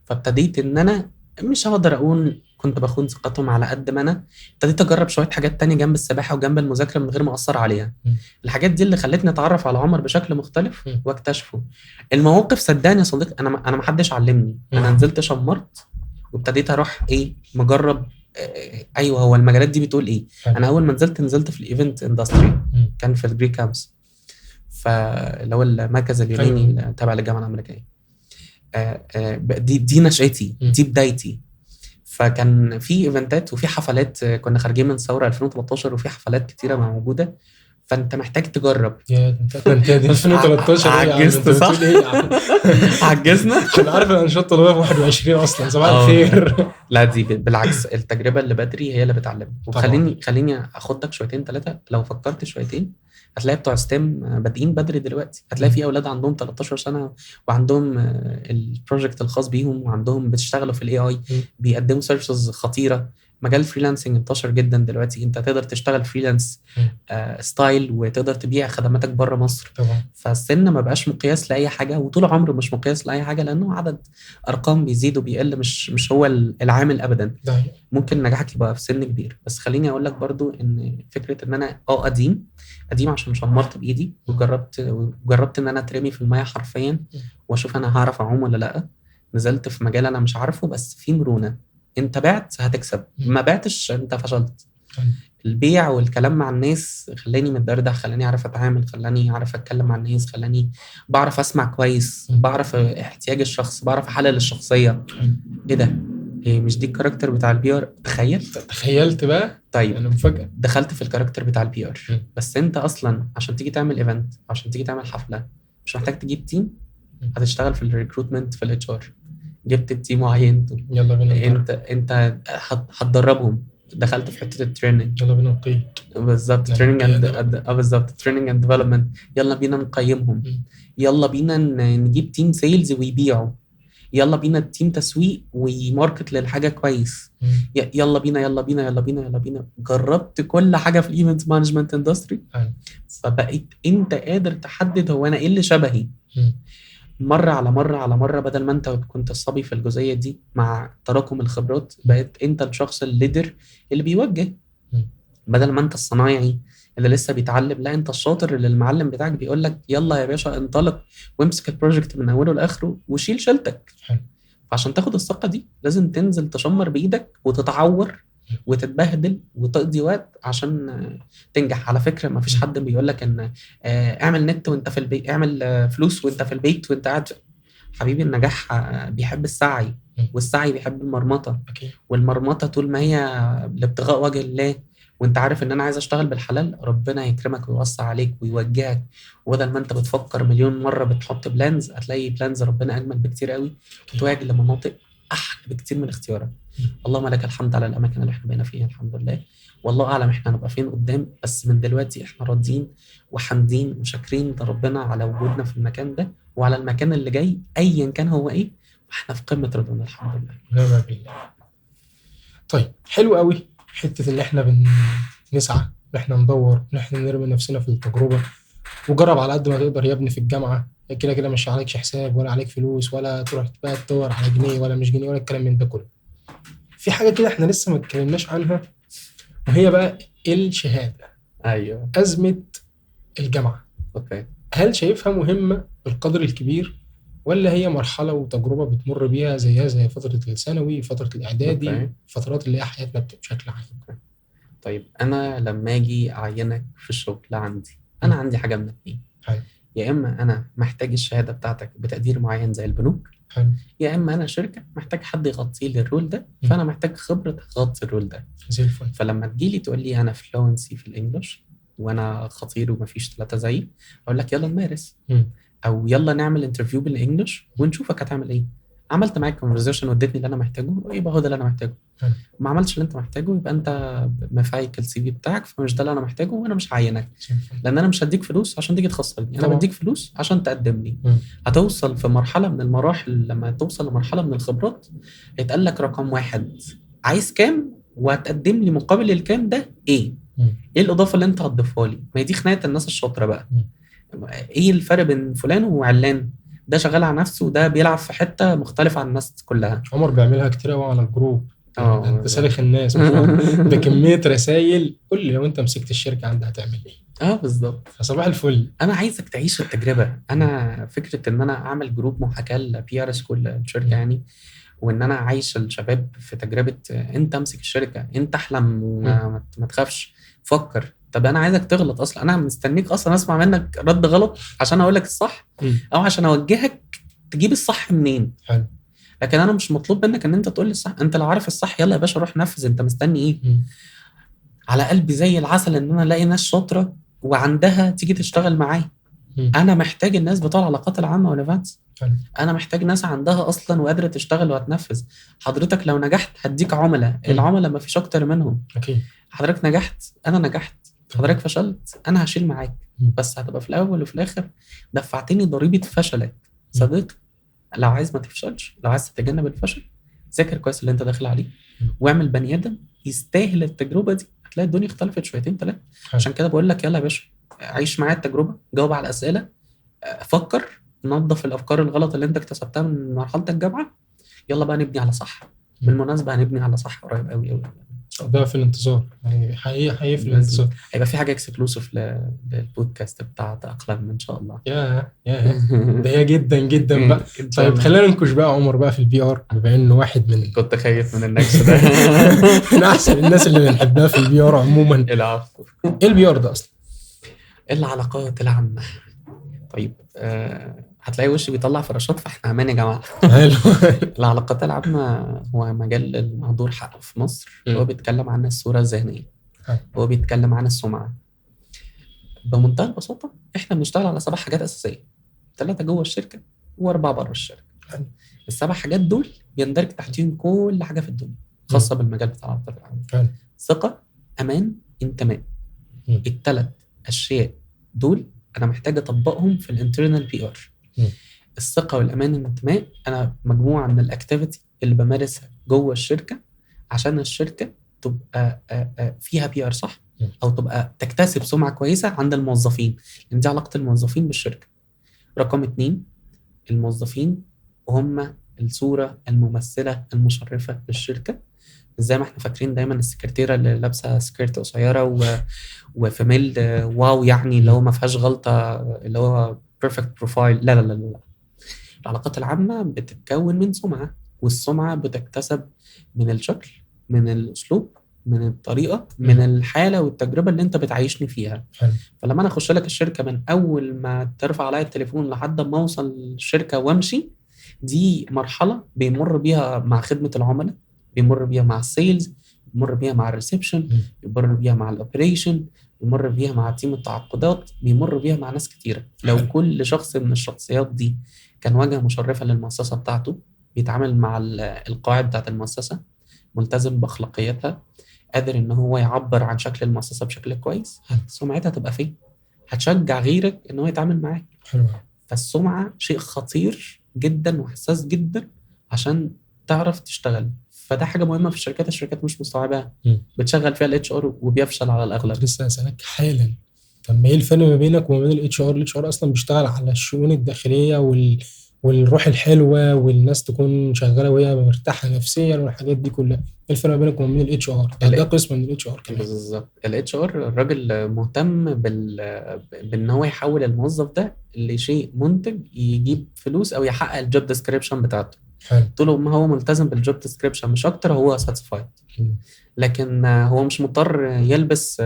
فابتديت ان انا مش هقدر اقول كنت بخون ثقتهم، على قد ما انا ابتديت اجرب شويه حاجات تانية جنب السباحه وجنب المذاكره من غير ما اثر عليها. الحاجات دي اللي خلتني اتعرف على عمر بشكل مختلف واكتشفه. المواقف صدقني يا صديقي انا ما حدش علمني، انا نزلت شمرت وابتديت اروح مجرب. ايوه هو المجالات دي بتقول ايه. انا اول ما نزلت في الايفنت اندستري، كان في الجري كامبس، فاللي هو المركز اليوناني تابع للجامعه الامريكيه. دي نشأتي، دي بدايتي. فكان في ايفنتات وفي حفلات، كنا خارجين من ثوره 2013 وفي حفلات كتيره موجوده، فانت محتاج تجرب. يا انت 2013 عجزت صح؟ عجزنا. انا عارف الانشطه اللي في 21 اصلا. صباح الخير. لا دي بالعكس، التجربه اللي بدري هي اللي بتعلمك. وخليني اخدك شويتين ثلاثه، لو فكرت شويتين هتلاقي بتوع ستيم بادئين بدري دلوقتي، هتلاقي في اولاد عندهم 13 سنه وعندهم البروجكت الخاص بيهم وعندهم بيشتغلوا في الاي اي، بيقدموا سيرفيسز خطيره. مجال فريلانسنج انتشر جدا دلوقتي، انت تقدر تشتغل فريلانس ستايل وتقدر تبيع خدماتك بره مصر. طبعا. فالسن ما بقاش مقياس لاي حاجه، وطول عمره مش مقياس لاي حاجه، لانه عدد ارقام بيزيد وبيقل، مش هو العامل ابدا. ده ممكن نجاحك يبقى في سن كبير. بس خليني اقول لك برضو ان فكره ان انا قديم عشان شمرت بايدي وجربت ان انا اترمي في الميه حرفيا واشوف انا هعرف اعوم ولا لا. نزلت في مجال انا مش عارفه بس في مرونه، انت بعت هتكسب، ما بعتش انت فشلت. البيع والكلام مع الناس خلاني متدردح، خلاني اعرف اتعامل، خلاني اعرف اتكلم مع الناس، خلاني بعرف اسمع كويس، بعرف احتياج الشخص، بعرف احلل الشخصيه. ايه ده؟ إيه مش دي الكاركتر بتاع البي ار؟ تخيلت بقى. طيب انا مفاجأة دخلت في الكاركتر بتاع البي ار. بس انت اصلا عشان تيجي تعمل ايفنت، عشان تيجي تعمل حفله، مش محتاج تجيب تيم. هتشتغل في الريكروتمنت في الاتش ار، جبت التيم وعينته، يلا بينا انت هتدربهم. دخلت في حته التريننج، يلا بينا نقيم. بالظبط، تريننج بالظبط تريننج اند ديفلوبمنت. يلا بينا نقيمهم، يلا بينا نجيب تيم سيلز ويبيعوا، يلا بينا التيم تسويق ويماركت للحاجه كويس. يلا بينا يلا بينا يلا بينا يلا بينا. جربت كل حاجه في الايفنت مانجمنت اندستري، فبقيت انت قادر تحدد هو انا ايه اللي شبهي. مرة على مرة على مرة، بدل ما انت كنت الصبي في الجزئية دي، مع تراكم الخبرات بقيت انت الشخص الليدر اللي بيوجه. بدل ما انت الصنايعي اللي لسه بيتعلم، لا انت الشاطر اللي المعلم بتاعك بيقول لك يلا يا باشا انطلق وامسك البروجكت من اوله لاخره وشيل شيلتك. فعشان تاخد الثقة دي لازم تنزل تشمر بايدك وتتعور وتتبهدل وتقضي وقت عشان تنجح. على فكرة ما فيش حد بيقول لك ان اعمل نت وانت في البيت، اعمل فلوس وانت في البيت وانت قاعد. حبيبي النجاح بيحب السعي، والسعي بيحب المرمطة. والمرمطة طول ما هي لابتغاء وجه الله وانت عارف ان انا عايز اشتغل بالحلال، ربنا يكرمك ويوسع عليك ويوجهك. وبدل ما انت بتفكر مليون مرة بتحط بلانز، هتلاقي بلانز ربنا اجمل بكتير قوي تتواجه لمناطق احلى بكتير من اختيارك. اللهم لك الحمد على الاماكن اللي احنا بقينا فيها، الحمد لله. والله اعلم احنا هنبقى فين قدام، بس من دلوقتي احنا راضيين وحامدين وشاكرين لربنا على وجودنا في المكان ده وعلى المكان اللي جاي ايا كان هو ايه، واحنا في قمة رضانا الحمد لله. نعم بالله. طيب حلو قوي حتة ان احنا بنسعى، ان احنا ندور، ان احنا نرمي نفسنا في التجربة وجرب على قد ما تقدر يا ابني. في الجامعة كده كده مش عليكش حساب ولا عليك فلوس ولا تروح بقى تدور على جنيه ولا مش جنيه ولا الكلام من ده كله. في حاجة كده احنا لسه ما اتكلمناش عنها، وهي بقى الشهادة. ايوه، أزمة الجامعة. اوكي. هل شايفها مهمة بالقدر الكبير، ولا هي مرحلة وتجربة بتمر بيها زيها زي فترة الثانوي، فترة الإعدادي، أوكي. فترات اللي هي حياتنا بشكل عام؟ طيب انا لما اجي اعينك في الشغل عندي، انا عندي حاجه من اتنين. حلو. يا اما انا محتاج الشهاده بتاعتك بتقدير معين زي البنوك، حلو. يا اما انا شركه محتاج حد يغطي لي الرول ده، فانا محتاج خبره تغطي الرول ده. زي الفل. فلما تجيلي تقول لي انا فلوينسي في الانجليش وانا خطير ومفيش 3 زيي، اقول لك يلا نمارس، او يلا نعمل انترفيو بالانجليش ونشوفك هتعمل ايه. عملت معاك كونفرزيشن واديتني اللي انا محتاجه، يبقى هو ده اللي انا محتاجه. ما عملتش اللي انت محتاجه، يبقى انت مفايك السي في بتاعك، فمش ده اللي انا محتاجه وانا مش هعينك. لان انا مش هديك فلوس عشان تيجي تخسرني، انا بديك فلوس عشان تقدم لي. هتوصل في مرحله من المراحل، لما توصل لمرحله من الخبرات هيتقال لك رقم 1 عايز كام وهتقدم لي مقابل الكام ده ايه. ايه الاضافه اللي انت هتضيفها لي؟ ما هي دي خناقه الناس الشاطره بقى. ايه الفرق بين فلان وعلان؟ ده شغال على نفسه وده بيلعب في حته مختلفه عن الناس كلها. عمر بيعملها كتير قوي على الجروب. انت سالخ الناس ده كميه رسائل. قول لي لو انت مسكت الشركه عندها هتعمل ايه؟ بالظبط. صباح الفل. انا عايزك تعيش التجربه. انا فكره ان انا اعمل جروب محاكاه لبي ار سكول الشركه يعني، وان انا عايش الشباب في تجربه انت امسك الشركه، انت احلم وما تخافش، فكر. طب انا عايزك تغلط اصلا، انا مستنيك اصلا اسمع منك رد غلط عشان اقول لك الصح او عشان اوجهك تجيب الصح منين. حلو. لكن انا مش مطلوب منك ان انت تقول لي الصح. انت لو عارف الصح يلا يا باشا روح نفذ، انت مستني ايه؟ على قلبي زي العسل ان انا الاقي ناس شاطره وعندها تيجي تشتغل معايا. انا محتاج الناس بتوع العلاقات العامه والايفنتس. انا محتاج ناس عندها اصلا وقادره تشتغل وهتنفذ. حضرتك لو نجحت هديك عملاء، العملاء ما فيش اكتر منهم. اكيد. حضرتك نجحت انا نجحت، حضرتك فشلت انا هشيل معاك، بس هتبقى في الاول وفي الاخر دفعتني ضريبه فشلك. صديقي لو عايز ما تفشلش، لو عايز تتجنب الفشل، ذاكر كويس اللي انت داخل عليه واعمل بني ادم يستاهل التجربه دي، هتلاقي الدنيا اختلفت شويتين ثلاثه. حلو. عشان كده بقول لك يلا يا باشا، عيش معايا التجربه، جاوب على الاسئله، فكر، نظف الافكار الغلط اللي انت اكتسبتها من مرحله الجامعه، يلا بقى نبني على صح. بالمناسبه هنبني على صح قريب قوي قوي. ده في الانتظار يعني، حقيقي في الانتظار. هيبقى في حاجه اكسكلوسيف للبودكاست بتاع تأقلم ان شاء الله. يا ده هي جدا جدا بقى. إن شاء طيب الله. خلينا ننكش بقى عمر بقى في البي ار، بما انه واحد من كنت خايف من النكش ده. من احسن الناس اللي بنحبها في البي ار عموما. العفو. ايه البي ار ده اصلا؟ العلاقات العامه. طيب هتلاقي وشي بيطلع فراشات، فاحنا امان يا جماعه. حلو. العلاقات العامه هو مجال المهدور حقه في مصر. هو بيتكلم عن الصوره الذهنيه، هو بيتكلم عن السمعه. بمنتهى البساطه احنا بنشتغل على 7 حاجات اساسيه، 3 جوه الشركه و4 بره الشركه. ال7 حاجات دول بيندرج تحتهم كل حاجه في الدنيا خاصه بالمجال بتاع العلاقات العامه. ثقه، امان، انتماء. ال3 اشياء دول انا محتاج اطبقهم في الانترنال بي ار. الثقه والامان والانتماء انا مجموعه من الاكتيفيتي اللي بمارسها جوه الشركه عشان الشركه تبقى فيها بي ار صح، او تبقى تكتسب سمعه كويسه عند الموظفين، لان دي علاقه الموظفين بالشركه. رقم 2، الموظفين هم الصوره الممثله المشرفه للشركه. زي ما احنا فاكرين دايما السكرتيره اللي لابسه سكيرت قصيره وفيميل واو يعني اللي هو ما فيهاش غلطه، اللي هو بيرفكت بروفايل. لا لا لا لا، العلاقات العامه بتتكون من سمعه، والسمعه بتكتسب من الشكل، من الاسلوب، من الطريقه، من الحاله والتجربه اللي انت بتعيشني فيها. فلما انا اخش لك الشركه من اول ما ترفع عليا التليفون لحد ما اوصل الشركه وامشي، دي مرحله بيمر بيها مع خدمه العملاء، بيمر بيها مع السيلز، بيمر بيها مع الريسبشن، بيمر بيها مع الاوبريشن، بيمر بيها مع تيم التعاقدات، بيمر بيها مع ناس كتيره. لو كل شخص من الشخصيات دي كان واجهه مشرفه للمؤسسه بتاعته، بيتعامل مع القواعد بتاعت المؤسسه، ملتزم باخلاقياتها، قادر ان هو يعبر عن شكل المؤسسه بشكل كويس، سمعتها تبقى فين، هتشجع غيرك ان هو يتعامل معاك. فالسمعه شيء خطير جدا وحساس جدا عشان تعرف تشتغل. فده حاجه مهمه في الشركات مش مستوعباها، بتشغل فيها الاتش ار وبيفشل على الاغلب. لسه اسالك حالا، طب ما ايه الفرق ما بينك وما بين الاتش ار؟ الاتش ار اصلا بيشتغل على الشؤون الداخليه والروح الحلوه، والناس تكون شغاله وهي مرتاحه نفسيا والحاجات دي كلها. ايه الفرق ما بينك وما بين الاتش ار؟ ده قسم من الاتش ار كمان. بالظبط. الاتش ار الراجل مهتم بان هو يحول الموظف ده لشيء منتج يجيب فلوس او يحقق الجوب ديسكريبشن بتاعته. طول ما هو ملتزم بالجوب ديسكريبشن مش اكتر، هو ساتسفايد. لكن هو مش مضطر يلبس،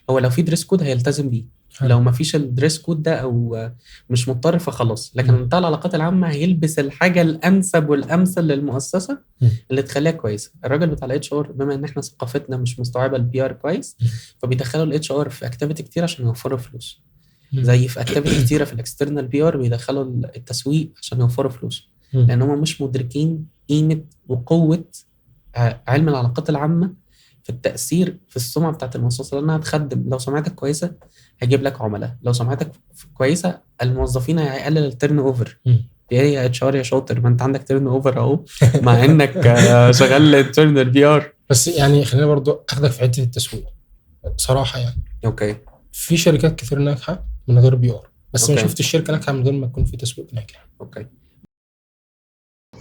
هو لو في دريس كود هيلتزم بيه، لو ما فيش الدريس كود ده او مش مضطر فخلاص. لكن بتاع العلاقات العامه هيلبس الحاجه الانسب والامثل للمؤسسه اللي تخليها كويسه. الراجل بتاع الاتش ار بما ان احنا ثقافتنا مش مستوعبه البي ار كويس، فبيدخلوا الاتش ار في اكتيفيتي كتير عشان يوفروا فلوس. زي في اكتيفيتي كتيره في الاكسترنال بي ار بيدخلوا التسويق عشان يوفروا فلوس، لان هم مش مدركين قيمه وقوه علم العلاقات العامه في التأثير في السمعة بتاعت المؤسسة، لأنها تخدم. لو سمعتك كويسة هيجيب لك عملاء، لو سمعتك كويسة الموظفين هيقلل التيرن اوفر. يا اتش ار يا شاطر، ما انت عندك تيرن اوفر اهو مع انك شغال انترنال بي ار. بس يعني خلينا برضو اخدك في حته التسويق بصراحه يعني. اوكي. في شركات كتير ناجحه من غير بي ار، بس أوكي. ما شفت الشركه ناجحه من غير ما يكون في تسويق ناجح. اوكي.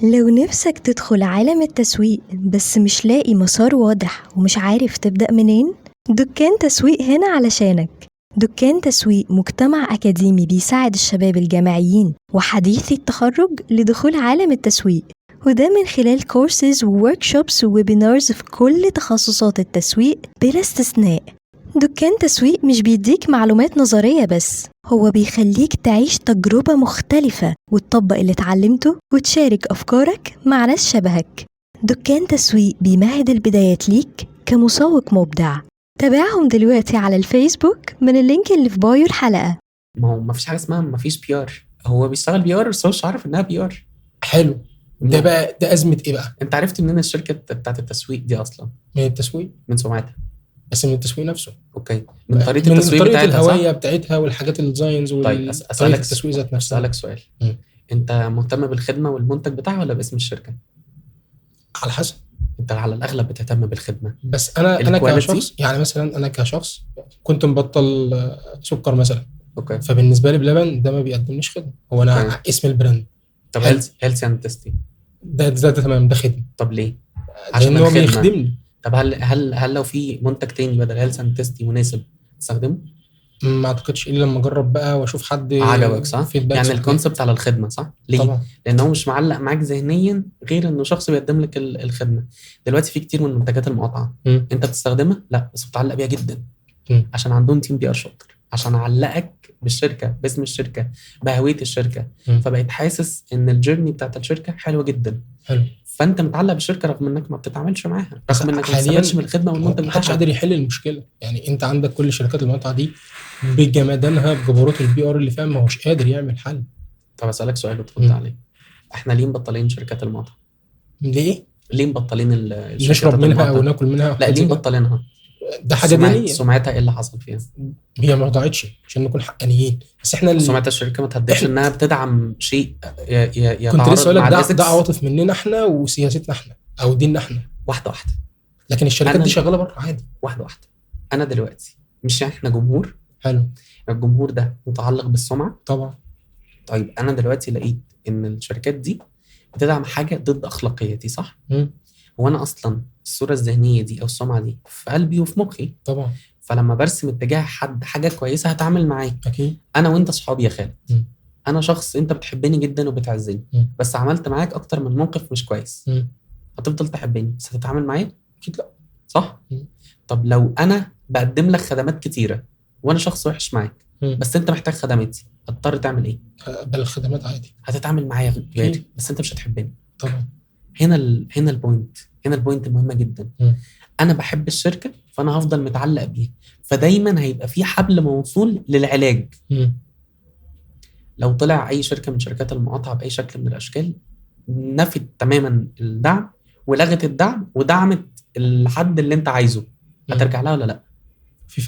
لو نفسك تدخل عالم التسويق بس مش لاقي مسار واضح ومش عارف تبدأ منين، دكان تسويق هنا علشانك. دكان تسويق مجتمع أكاديمي بيساعد الشباب الجامعيين وحديثي التخرج لدخول عالم التسويق، وده من خلال كورسز ووركشوبس وويبينارز في كل تخصصات التسويق بلا استثناء. دكان تسويق مش بيديك معلومات نظرية بس، هو بيخليك تعيش تجربة مختلفة وتطبق اللي اتعلمته وتشارك أفكارك مع ناس شبهك. دكان تسويق بيمهد البدايات ليك كمسوق مبدع. تابعهم دلوقتي على الفيسبوك من اللينك اللي في بايو الحلقة. ما هو ما فيش حاجة اسمها ما فيش بي ار، هو بيشتغل بي ار بس هو مش عارف انها بي ار. حلو. ده بقى ده أزمة ايه بقى؟ انت عرفت منين الشركة بتاعت التسويق دي اصلا؟ من التسويق، من سمعتها. بس من التسويق نفسه. اوكي. من طريقه التسويق من بتاعتها، الهويه بتاعتها والحاجات الديزاينز طيب اسالك التسويق ذات نفسه. اسالك سؤال. انت مهتم بالخدمه والمنتج بتاعها ولا باسم الشركه؟ على حسب. انت على الاغلب بتهتم بالخدمه. بس انا الكواليتي. كشخص، يعني مثلا انا كشخص كنت مبطل سكر مثلا، اوكي. فبالنسبه لي بلبن ده ما بيقدمليش خدمه، هو انا أوكي. اسم البراند. طب حلو. هيلث اند تيستي، ده تمام، ده خدمه، طب ليه؟ عشان لان هو الخدمه. بيخدمني. طب هل لو في منتج تاني بدل هيلث اند تيستي مناسب تستخدمه؟ ما اعتقدش الا لما اجرب بقى واشوف حد عجبك صح؟ فيدباكس يعني الكونسبت على الخدمه صح؟ ليه؟ طبعا. لان هو مش معلق معاك ذهنيا غير انه شخص بيقدم لك الخدمه. دلوقتي في كتير من المنتجات المقاطعه انت بتستخدمها، لا بس بتعلق بيها جدا عشان عندهم تيم بي ار شاطر، عشان علقك بالشركه، باسم الشركه، بهويه الشركه. فبقيت حاسس ان الجيرني بتاعت الشركه حلوه جدا. حلو. فانت متعلق بالشركه رغم انك ما بتتعاملش معاها، رغم انك ما حالياً بتستفادش من الخدمه والمنتج ما حدش بتاعها. قادر يحل المشكله. يعني انت عندك كل شركات المقاطعه دي بجمدانها بجبروت البي ار اللي فاهم ما هوش قادر يعمل حل. طب اسالك سؤال وترد عليه. احنا ليه مبطلين شركات المقاطعه؟ ليه مبطلين الشركات نشرب منها المقاطعة؟ او ناكل منها؟ لا ليه مبطلينها؟ ده حاجه دينيه. سمعتها ايه اللي حصل فيها؟ هي ما ضاعتش عشان نكون حقانيين، بس احنا سمعة الشركه ما تهدفش انها بتدعم شيء كنت لسه اقول مع لك ده الاسكس. عواطف مننا احنا وسياستنا احنا او ديننا احنا، واحده لكن الشركات دي شغاله بره عادي. واحده. انا دلوقتي مش احنا جمهور؟ حلو. الجمهور ده متعلق بالسمعه طبعا. طيب انا دلوقتي لقيت ان الشركات دي بتدعم حاجه ضد اخلاقيتي صح؟ هو انا اصلا الصوره الذهنيه دي او السمعه دي في قلبي وفي مخي طبعا. فلما برسم اتجاه حد حاجه كويسه هتعامل معاه. اكيد. انا وانت صحابي يا خالد. انا شخص انت بتحبني جدا وبتعزني، بس عملت معاك اكتر من موقف مش كويس. هتفضل تحبني بس هتتعامل معايا؟ اكيد لا. صح. طب لو انا بقدم لك خدمات كتيره وانا شخص وحش معاك بس انت محتاج خدماتي، هتضطر تعمل ايه؟ بل الخدمات عادي هتتعامل معايا غيري بس انت مش هتحبني. طبعا. هنا البوينت مهمه جدا. انا بحب الشركه فانا هفضل متعلق بيها، فدايما هيبقى في حبل موصول للعلاج. لو طلع اي شركه من شركات المقاطعه باي شكل من الاشكال نفت تماما الدعم ولغت الدعم ودعمت الحد اللي انت عايزه، هترجع لها ولا لا؟ في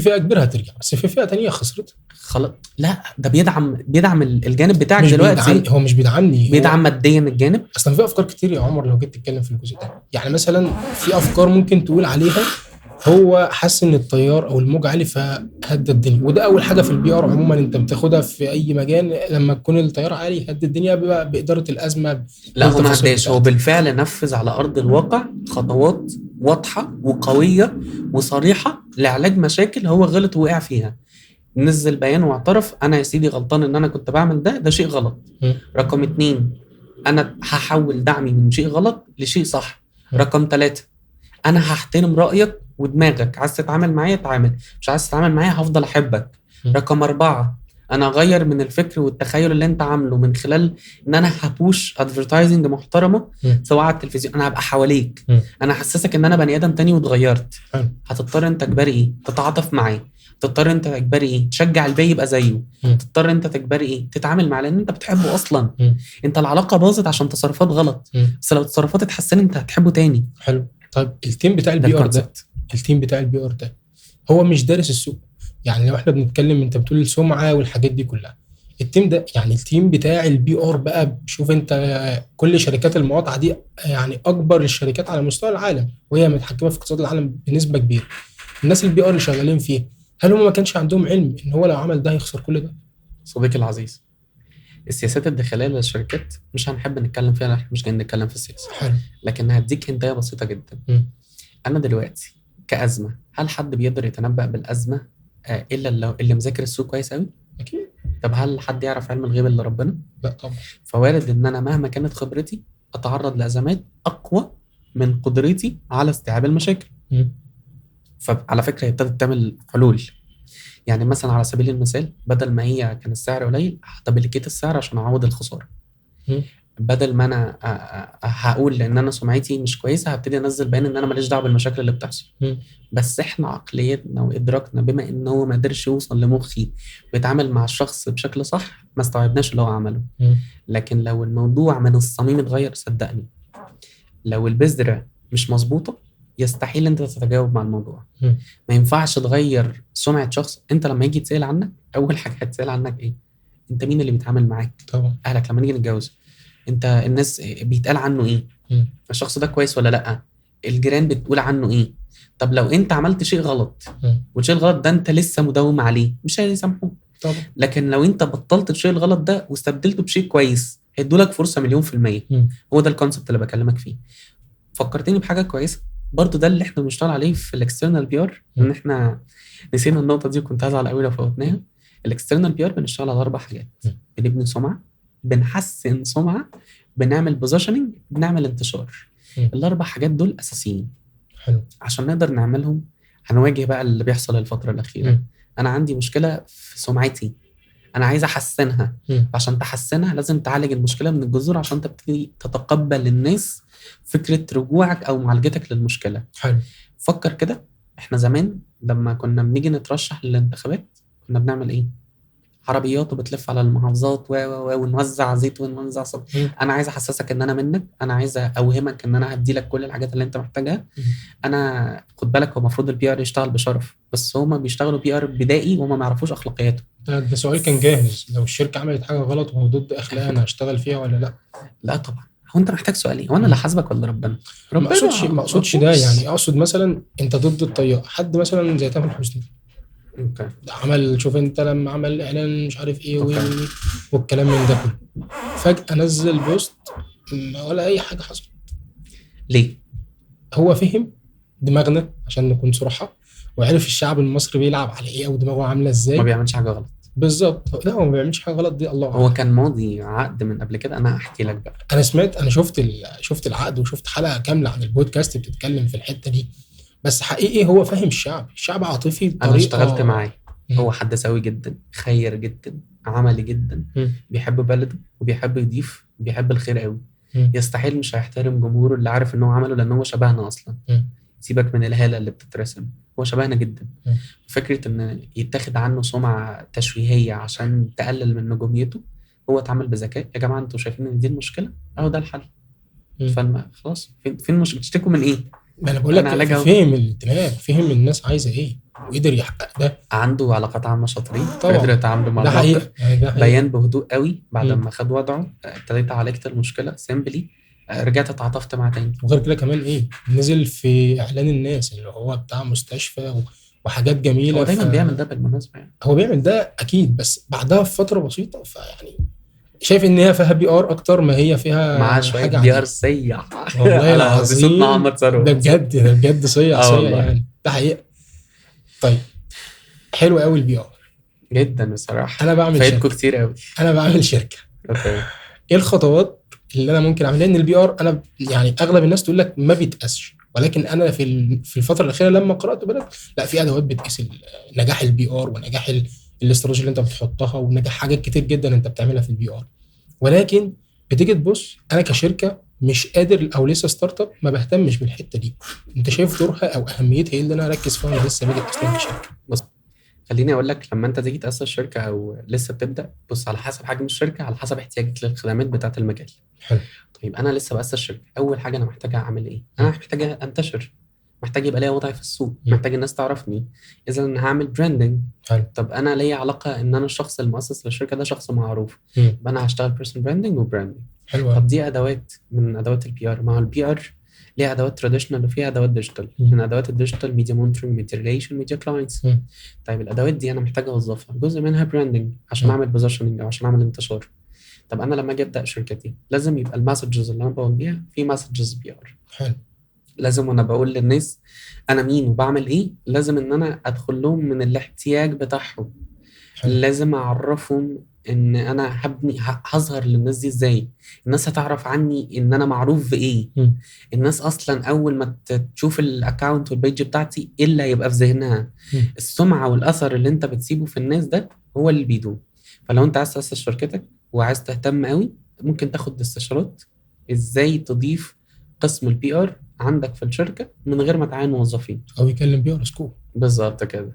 فئه كبيره هترجع، بس في فئه تانية خسرت خلاص. لا ده بيدعم الجانب بتاعك مش دلوقتي. هو مش بيدعمني، بيدعم ماديا الجانب. اصلا في افكار كتير يا عمر لو جيت تتكلم في الجزء ده. يعني مثلا في افكار ممكن تقول عليها هو حس ان التيار او الموج عالي فهدى الدنيا، وده اول حاجه في البي ار عموما انت بتاخدها في اي مجال. لما تكون التيار عالي هدى الدنيا بقى باداره الازمه. لا هو ما هداش، هو بالفعل نفذ على ارض الواقع خطوات واضحه وقويه وصريحه لعلاج مشاكل هو غلط ووقع فيها. نزل بيان واعترف انا يا سيدي غلطان ان انا كنت بعمل ده شيء غلط. رقم 2 انا هحول دعمي من شيء غلط لشيء صح. رقم 3 انا هحترم رايك ودماغك، عايز تتعامل معايا تعامل، مش عايز تتعامل معايا هفضل احبك. رقم 4 انا اغير من الفكر والتخيل اللي انت عامله من خلال ان انا هبوش ادفرتايزنج محترمه سواء على التلفزيون، انا هبقى حواليك، انا احسسك ان انا بني ادم تاني واتغيرت. هتضطر انت تجبري ايه؟ تتعاطف معاه. تضطر انت تجبري ايه؟ تشجع الباقي يبقى زيه. تضطر انت تجبري ايه؟ تتعامل معاه لان انت بتحبه اصلا. انت العلاقه باظت عشان تصرفات غلط، بس لو التصرفات اتحسنت انت هتحبه تاني. حلو. طيب التيم بتاع البي ار ده هو مش دارس السوق. يعني لو احنا بنتكلم انت بتقول السمعه والحاجات دي كلها، التيم ده يعني التيم بتاع البي ار بقى، شوف انت كل شركات المقاطعه دي يعني اكبر الشركات على مستوى العالم وهي متحكمه في اقتصاد العالم بنسبه كبيره. الناس البي ار اللي شغالين فيه هل هم ما كانش عندهم علم ان هو لو عمل ده هيخسر كل ده؟ صديقي العزيز، السياسات الداخليه للشركات مش هنحب نتكلم فيها، احنا مش جايين نتكلم في السياسه. حلو. لكن هديك هنتايه بسيطه جدا. انا دلوقتي كازمه، هل حد بيقدر يتنبأ بالازمه الا اللي مذاكر السوق كويس قوي؟ اكيد. طب هل حد يعرف علم الغيب الا ربنا؟ لا طبعا. فوارد ان انا مهما كانت خبرتي اتعرض لازمات اقوى من قدرتي على استيعاب المشاكل. فعلى فكره هي ابتدت تعمل حلول. يعني مثلا على سبيل المثال بدل ما هي كان السعر قليل هتبلكيت السعر عشان اعوض الخساره. بدل ما انا هقول لان انا سمعتي مش كويسه هبتدي انزل بيان ان انا ماليش دعوه بالمشاكل اللي بتحصل. بس احنا عقليتنا وادراكنا بما ان هو ما قدرش يوصل لمخي ويتعامل مع الشخص بشكل صح ما استوعبناش اللي هو عمله. لكن لو الموضوع من الصميم اتغير صدقني لو البذره مش مظبوطه يستحيل انت تتجاوب مع الموضوع. ما ينفعش تغير سمعه شخص. انت لما يجي تسال عنك اول حاجه هتسال عنك ايه؟ انت مين اللي بيتعامل معاك؟ طبعا اهلك. لما نيجي نتجوز انت الناس بيتقال عنه ايه، الشخص ده كويس ولا لا، الجيران بتقول عنه ايه. طب لو انت عملت شيء غلط والشيء الغلط ده انت لسه مداوم عليه مش هيسامحوك طبعا. لكن لو انت بطلت الشيء الغلط ده واستبدلته بشيء كويس هيدولك فرصة 1,000,000%. هو ده الكونسبت اللي بكلمك فيه. فكرتني بحاجة كويسة برضو، ده اللي احنا بنشتغل عليه في الاكسترنال بي ار، ان احنا نسينا النقطة دي وكنت هزعل قوي لو فوتناها. الاكسترنال بي ار بنشتغل على 4 حاجات. بنبني سمعة، بنحسن سمعة، بنعمل بوزيشننج، بنعمل انتشار. ال4 حاجات دول اساسيين. حلو. عشان نقدر نعملهم هنواجه بقى اللي بيحصل الفترة الأخيرة. انا عندي مشكلة في سمعتي، انا عايز احسنها. عشان تحسنها لازم تعالج المشكلة من الجذور عشان تبتدي تتقبل الناس فكرة رجوعك او معالجتك للمشكلة. حلو. فكر كده، احنا زمان لما كنا بنيجي نترشح للانتخابات كنا بنعمل ايه؟ عربيات وبتلف على المحافظات ونوزع زيت ونوزع صبر. انا عايز احسسك ان انا منك، انا عايز اوهمك ان انا هدي لك كل الحاجات اللي انت محتاجها. انا خد بالك، هو المفروض البي ار يشتغل بشرف، بس هما بيشتغلوا بي ار بدائي وما ما يعرفوش اخلاقياته. ده سؤال كان جاهز، لو الشركه عملت حاجه غلط وضد اخلاق انا هشتغل فيها ولا لا؟ لا طبعا. هو انت محتاج سؤال ايه؟ هو انا اللي حاسبك ولا ربنا؟ ما اقصدش ده، يعني اقصد مثلا انت ضد الطيار، حد مثلا زي تامر حسني عمل، شوف انت لما عمل اعلان مش عارف ايه والكلام من ده كله، فجأة نزل بوست ولا اي حاجة حصلت. ليه؟ هو فهم دماغنا عشان نكون صراحة، وعرف الشعب المصري بيلعب على ايه او دماغه عاملة ازاي. ما بيعملش حاجة غلط. بالظبط. لا هو ما بيعملش حاجة غلط، دي الله هو أعلم. كان ماضي عقد من قبل كده، انا هحكي لك بقى. انا شفت العقد وشفت حلقة كاملة عن البودكاست بتتكلم في الحتة دي. بس حقيقي هو فاهم الشعب عاطفي بطريقه. انا اشتغلت معاه، هو حد سوي جدا، خير جدا، عملي جدا، بيحب بلده وبيحب يضيف، بيحب الخير قوي. يستحيل مش هيحترم جمهوره اللي عارف ان هو عمله، لان هو شبهنا اصلا. سيبك من الهاله اللي بتترسم، هو شبهنا جدا. فكره ان يتاخد عنه سمعه تشويهيه عشان تقلل من نجوميته، هو اتعامل بذكاء. يا جماعه انتوا شايفين ان دي المشكله، اهو ده الحل. خلاص، فين مش بتشتكوا من ايه؟ ما انا بقول لك فهم الدماغ، فهم الناس عايزه ايه وقدر يحقق ده. عنده علاقات عامه شاطرين، قدر يتعاملوا مع الموقف. بيان بهدوء قوي. بعد ما خد وضعه ابتديت عالجت المشكله سيمبلي، رجعت اتعاطفت معاه تاني. وغير كده كمان ايه، نزل في اعلان الناس اللي هو بتاع مستشفى وحاجات جميله. هو دايما بيعمل ده بالمناسبه، يعني هو بيعمل ده اكيد، بس بعدها بفتره بسيطه. فيعني شايف ان هي فيها بي ار اكتر ما هي فيها مع شويه بي ار صيع. والله العظيم محمد ثروت ده بجد صيع يعني، ده حقيقه. طيب حلو قوي البي ار جدا بصراحه. انا بعمل فايدكم كتير قوي. انا بعمل شركه. اوكي. ايه الخطوات اللي انا ممكن اعملها؟ ان البي ار انا يعني اغلب الناس تقول لك ما بيتقاسش، ولكن انا في الفتره الاخيره لما قرات بدات لا، في ادوات بتقيس نجاح البي ار ونجاح الاستراتيجيه اللي انت بتحطها ونجاح حاجات كتير جدا انت بتعملها في البي ار. ولكن بتيجي تبص، انا كشركه مش قادر او لسه ستارت اب ما بهتمش بالحته دي. انت شايف دورها او اهميتها ايه اللي انا اركز فيها وانا لسه بادئ اصلا كشركه؟ بص، خليني اقول لك، لما انت تيجي تاسس شركه او لسه بتبدا، بص على حسب حجم الشركه، على حسب احتياجك للخدمات بتاعه المجال. حلو. طيب انا لسه باسس شركه، اول حاجه انا محتاجه اعمل ايه؟ انا محتاجه انتشر، محتاج يبقى ليا وضعي في السوق، محتاج الناس تعرفني، اذا انا هعمل براندنج. طب انا ليا علاقه ان انا الشخص المؤسس للشركه ده شخص معروف، يبقى انا هشتغل بيرسونال براندنج وبراندنج. طب دي ادوات من ادوات البي ار. مع البي ار ليها ادوات تراديشنال وفيها ادوات ديجيتال. من ادوات الديجيتال ميديا مونترنج، ميديا ريليشن، ميديا كلاينتس. طيب الادوات دي انا محتاج اوظفها، جزء منها براندنج عشان اعمل بوزيشننج او عشان اعمل انتشار. طب انا لما اجي ابدا شركتي لازم يبقى المسجز اللي انا بقول بيها في مسجز بي ار. حلو. لازم وانا بقول للناس انا مين وبعمل ايه، لازم ان انا ادخل لهم من الاحتياج بتاعهم. لازم اعرفهم ان انا هظهر للناس دي ازاي، الناس هتعرف عني ان انا معروف بايه. الناس اصلا اول ما تشوف الاكاونت والبيج بتاعتي ايه اللي هيبقى في ذهنها؟ السمعه والاثر اللي انت بتسيبه في الناس ده هو اللي بيدوم. فلو انت عايز تاسس شركتك وعايز تهتم قوي، ممكن تاخد استشارات ازاي تضيف قسم البي ار عندك في الشركه من غير ما تعين موظفين، او يكلم بي ار سكول. بالظبط كده.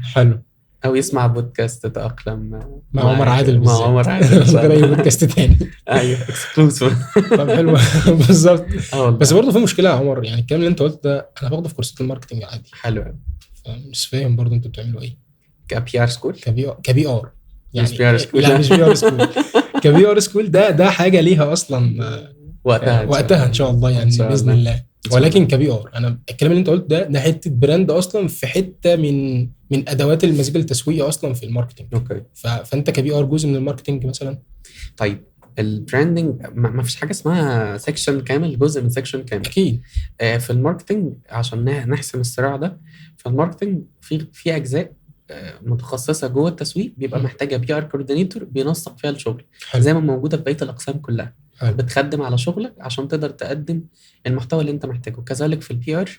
حلو. او يسمع بودكاست تأقلم مع عمر عادل مع عمر عادل غير اي بودكاست تاني. ايوه اكسكلوسيف. طب حلو. بالظبط. بس برضه في مشكله يا عمر، يعني الكلام اللي انت قلت ده انا باخده في كورسات الماركتنج عادي. حلو قوي. مش فاهم برضه انتوا بتعملوا ايه كبي ار سكول؟ كبي ار يعني مش بي ار سكول. لا مش بي ار سكول. كبي ار سكول ده حاجه ليها اصلا وقتها ان شاء الله يعني باذن الله. ولكن كبي ار انا الكلام اللي انت قلت ده حته براند اصلا في حته من ادوات المزيج التسويقي اصلا في الماركتنج. اوكي. فانت كبي ار جزء من الماركتنج مثلا. طيب البراندنج ما فيش حاجه اسمها سيكشن كامل، جزء من سيكشن كامل اكيد. في الماركتنج عشان نحسم الصراع ده. في الماركتنج في اجزاء متخصصه جوه التسويق بيبقى محتاجه بي ار كوردينيتور بينسق فيها الشغل. حلو. زي ما موجوده في بقيه الاقسام كلها. حلو. بتخدم على شغلك عشان تقدر تقدم المحتوى اللي انت محتاجه. كذلك في البي ار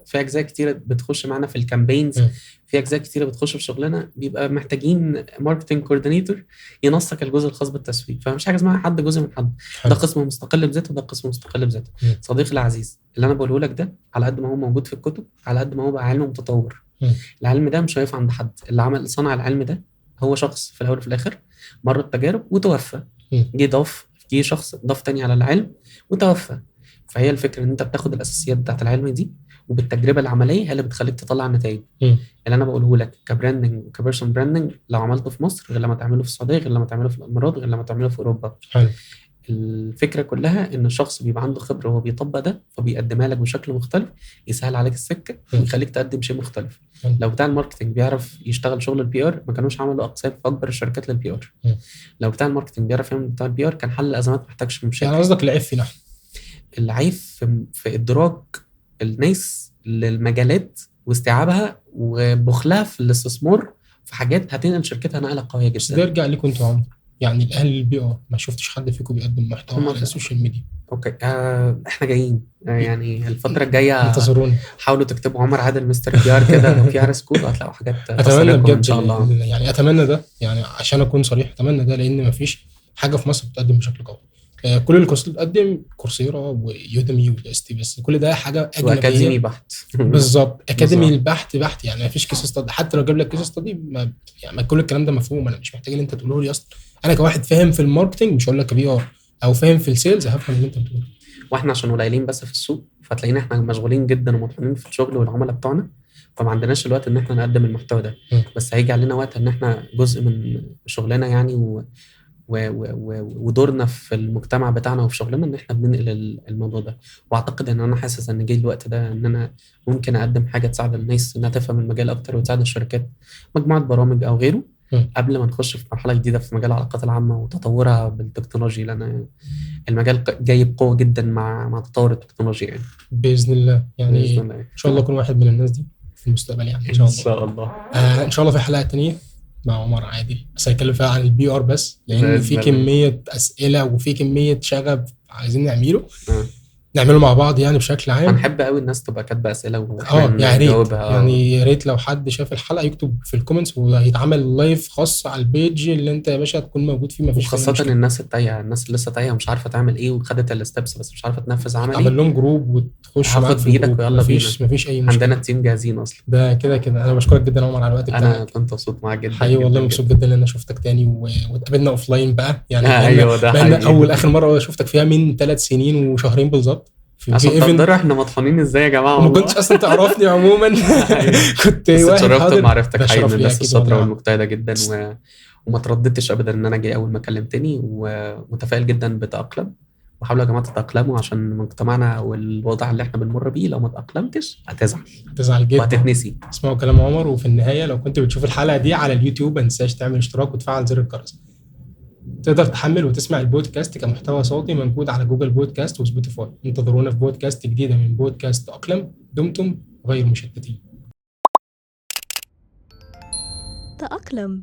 في اجزاء كتيره بتخش معانا في الكامبينز. في اجزاء كتيره بتخش في شغلنا بيبقى محتاجين ماركتنج كوردينيتور ينسق الجزء الخاص بالتسويق. فمش حاجه اسمها حد جزء من حد. حلو. ده قسم مستقل بذاته وده قسم مستقل بذاته. صديقي العزيز اللي انا بقوله لك ده على قد ما هو موجود في الكتب على قد ما هو بقى علم متطور. العلم ده مش هيقف عند حد. اللي صنع العلم ده هو شخص في الاول وفي الاخر مر التجارب وتوفى. جه شخص ضاف تاني على العلم وتوفى. فهي الفكره ان انت بتاخد الاساسيات بتاعت العلم دي وبالتجربه العمليه هي اللي بتخليك تطلع نتائج. اللي انا بقوله لك كبراندنج وكبيرسون براندنج لو عملته في مصر غير لما تعمله في السعوديه غير لما تعمله في الامارات غير لما تعمله في اوروبا. حلو. الفكره كلها ان الشخص بيبقى عنده خبره وهو بيطبق ده فبيقدمها لك بشكل مختلف يسهل عليك السكه ويخليك تقدم شيء مختلف. لو بتاع الماركتنج بيعرف يشتغل شغل البي ار ما كانوش عملوا اقسام في اكبر الشركات للبي ار. لو بتاع الماركتنج بيعرف يعمل بتاع البي ار كان حل الازمات ما محتاجش مشاكل. يعني قصدك العيب فينا؟ العيب في ادراج الناس للمجالات واستيعابها وبخلها في الاستثمار في حاجات هتنقل شركتها نقله قويه جدا. بس ده يرجع لكم انتوا عمر يعني الاهل البي ار ما شفتش حد فيكم بيقدم محتوى على السوشيال ميديا. اوكي. احنا جايين يعني الفتره الجايه انتظروني. حاولوا تكتبوا عمر عادل مستر بي ار كده لو في ار سكول هتلاقوا حاجات. اتمنى بجد ان شاء الله يعني اتمنى ده يعني عشان اكون صريح اتمنى ده لان ما فيش حاجه في مصر بتقدم بشكل قوي. كل الكورسات اللي بتقدم كورسيرا ويوديمي والاستي بس كل ده حاجه اكاديمي بحت. بالظبط اكاديمي البحت يعني ما فيش كيس ستادي. حتى لو جاب لك كيس ستادي يعني كل الكلام ده مفهوم. انا مش محتاج ان انت تقوله لي اصلا. انا كواحد فاهم في الماركتنج مش هقول لك بي ار او فاهم في السيلز هفهم اللي انت بتقوله. واحنا عشان قليلين بس في السوق فتلاقينا احنا مشغولين جدا ومطحونين في الشغل والعملاء بتوعنا فما عندناش الوقت ان احنا نقدم المحتوى ده. بس هيجي علينا وقت ان احنا جزء من شغلنا يعني ودورنا في المجتمع بتاعنا وفي شغلنا ان احنا بننقل الموضوع ده. واعتقد ان انا حاسس ان جاي الوقت ده ان انا ممكن اقدم حاجه تساعد الناس انها تفهم المجال اكتر وتساعد الشركات مجموعه برامج او غيره قبل ما نخش في مرحله جديده في مجال العلاقات العامه وتطورها بالتكنولوجيا لان المجال جاي بقوه جدا مع تطور التكنولوجيا يعني. باذن الله يعني بإذن الله. ان شاء الله اكون واحد من الناس دي في المستقبل يعني ان شاء الله. ان شاء الله في حلقه تانية مع عمر عادل بس هيتكلم فيها عن البي ار بس لان في كميه اسئله وفي كميه شغف عايزين نعمله مع بعض يعني بشكل عام. هنحب قوي الناس تبقى كاتبه اسئله يعني ريت يعني يا ريت لو حد شاف الحلقه يكتب في الكومنتس وهيتعمل لايف خاص على البيج اللي انت يا باشا تكون موجود فيه. مفيش خاصه الناس التايهه الناس اللي لسه تايهه مش عارفه تعمل ايه وخدت الستبس بس مش عارفه تنفذ عملي. اعمل لهم جروب وتخش معاك في ايدك ويلا بينا. مفيش اي مشكله. عندنا التيم جاهزين اصلا. ده كده انا بشكرك جدا يا عمر على وقتك. انا كنت مبسوط معاك جدا. حقيقي والله مبسوط جدا ان انا شفتك تاني واتقابلنا اوفلاين بقى يعني. ايوه ده اول اخر مره شفتك فيها من 3 سنين وشهرين بالظبط. عشان تقدروا احنا مطحونين ازاي يا جماعه. ما كنتش اصلا تعرفني عموما. كنت اتشرفت بمعرفتك حقيقي من الناس الشاطره والمجتهده جدا وما ترددتش ابدا ان انا جاي اول ما كلمتني ومتفائل جدا بتاقلم وحاولوا يا جماعه تتاقلموا عشان مجتمعنا والوضع اللي احنا بنمر بيه لو ما تاقلمتش هتزعل جدا وهتتنسي. اسمعوا كلام عمر. وفي النهايه لو كنت بتشوف الحلقه دي على اليوتيوب ما تنساش تعمل اشتراك وتفعل زر الجرس. تقدر تحمل وتسمع البودكاست كمحتوى صوتي موجود على جوجل بودكاست وسبوتيفاي. انتظرونا في بودكاست جديدة من بودكاست تأقلم. دمتم غير مشتتين. تأقلم.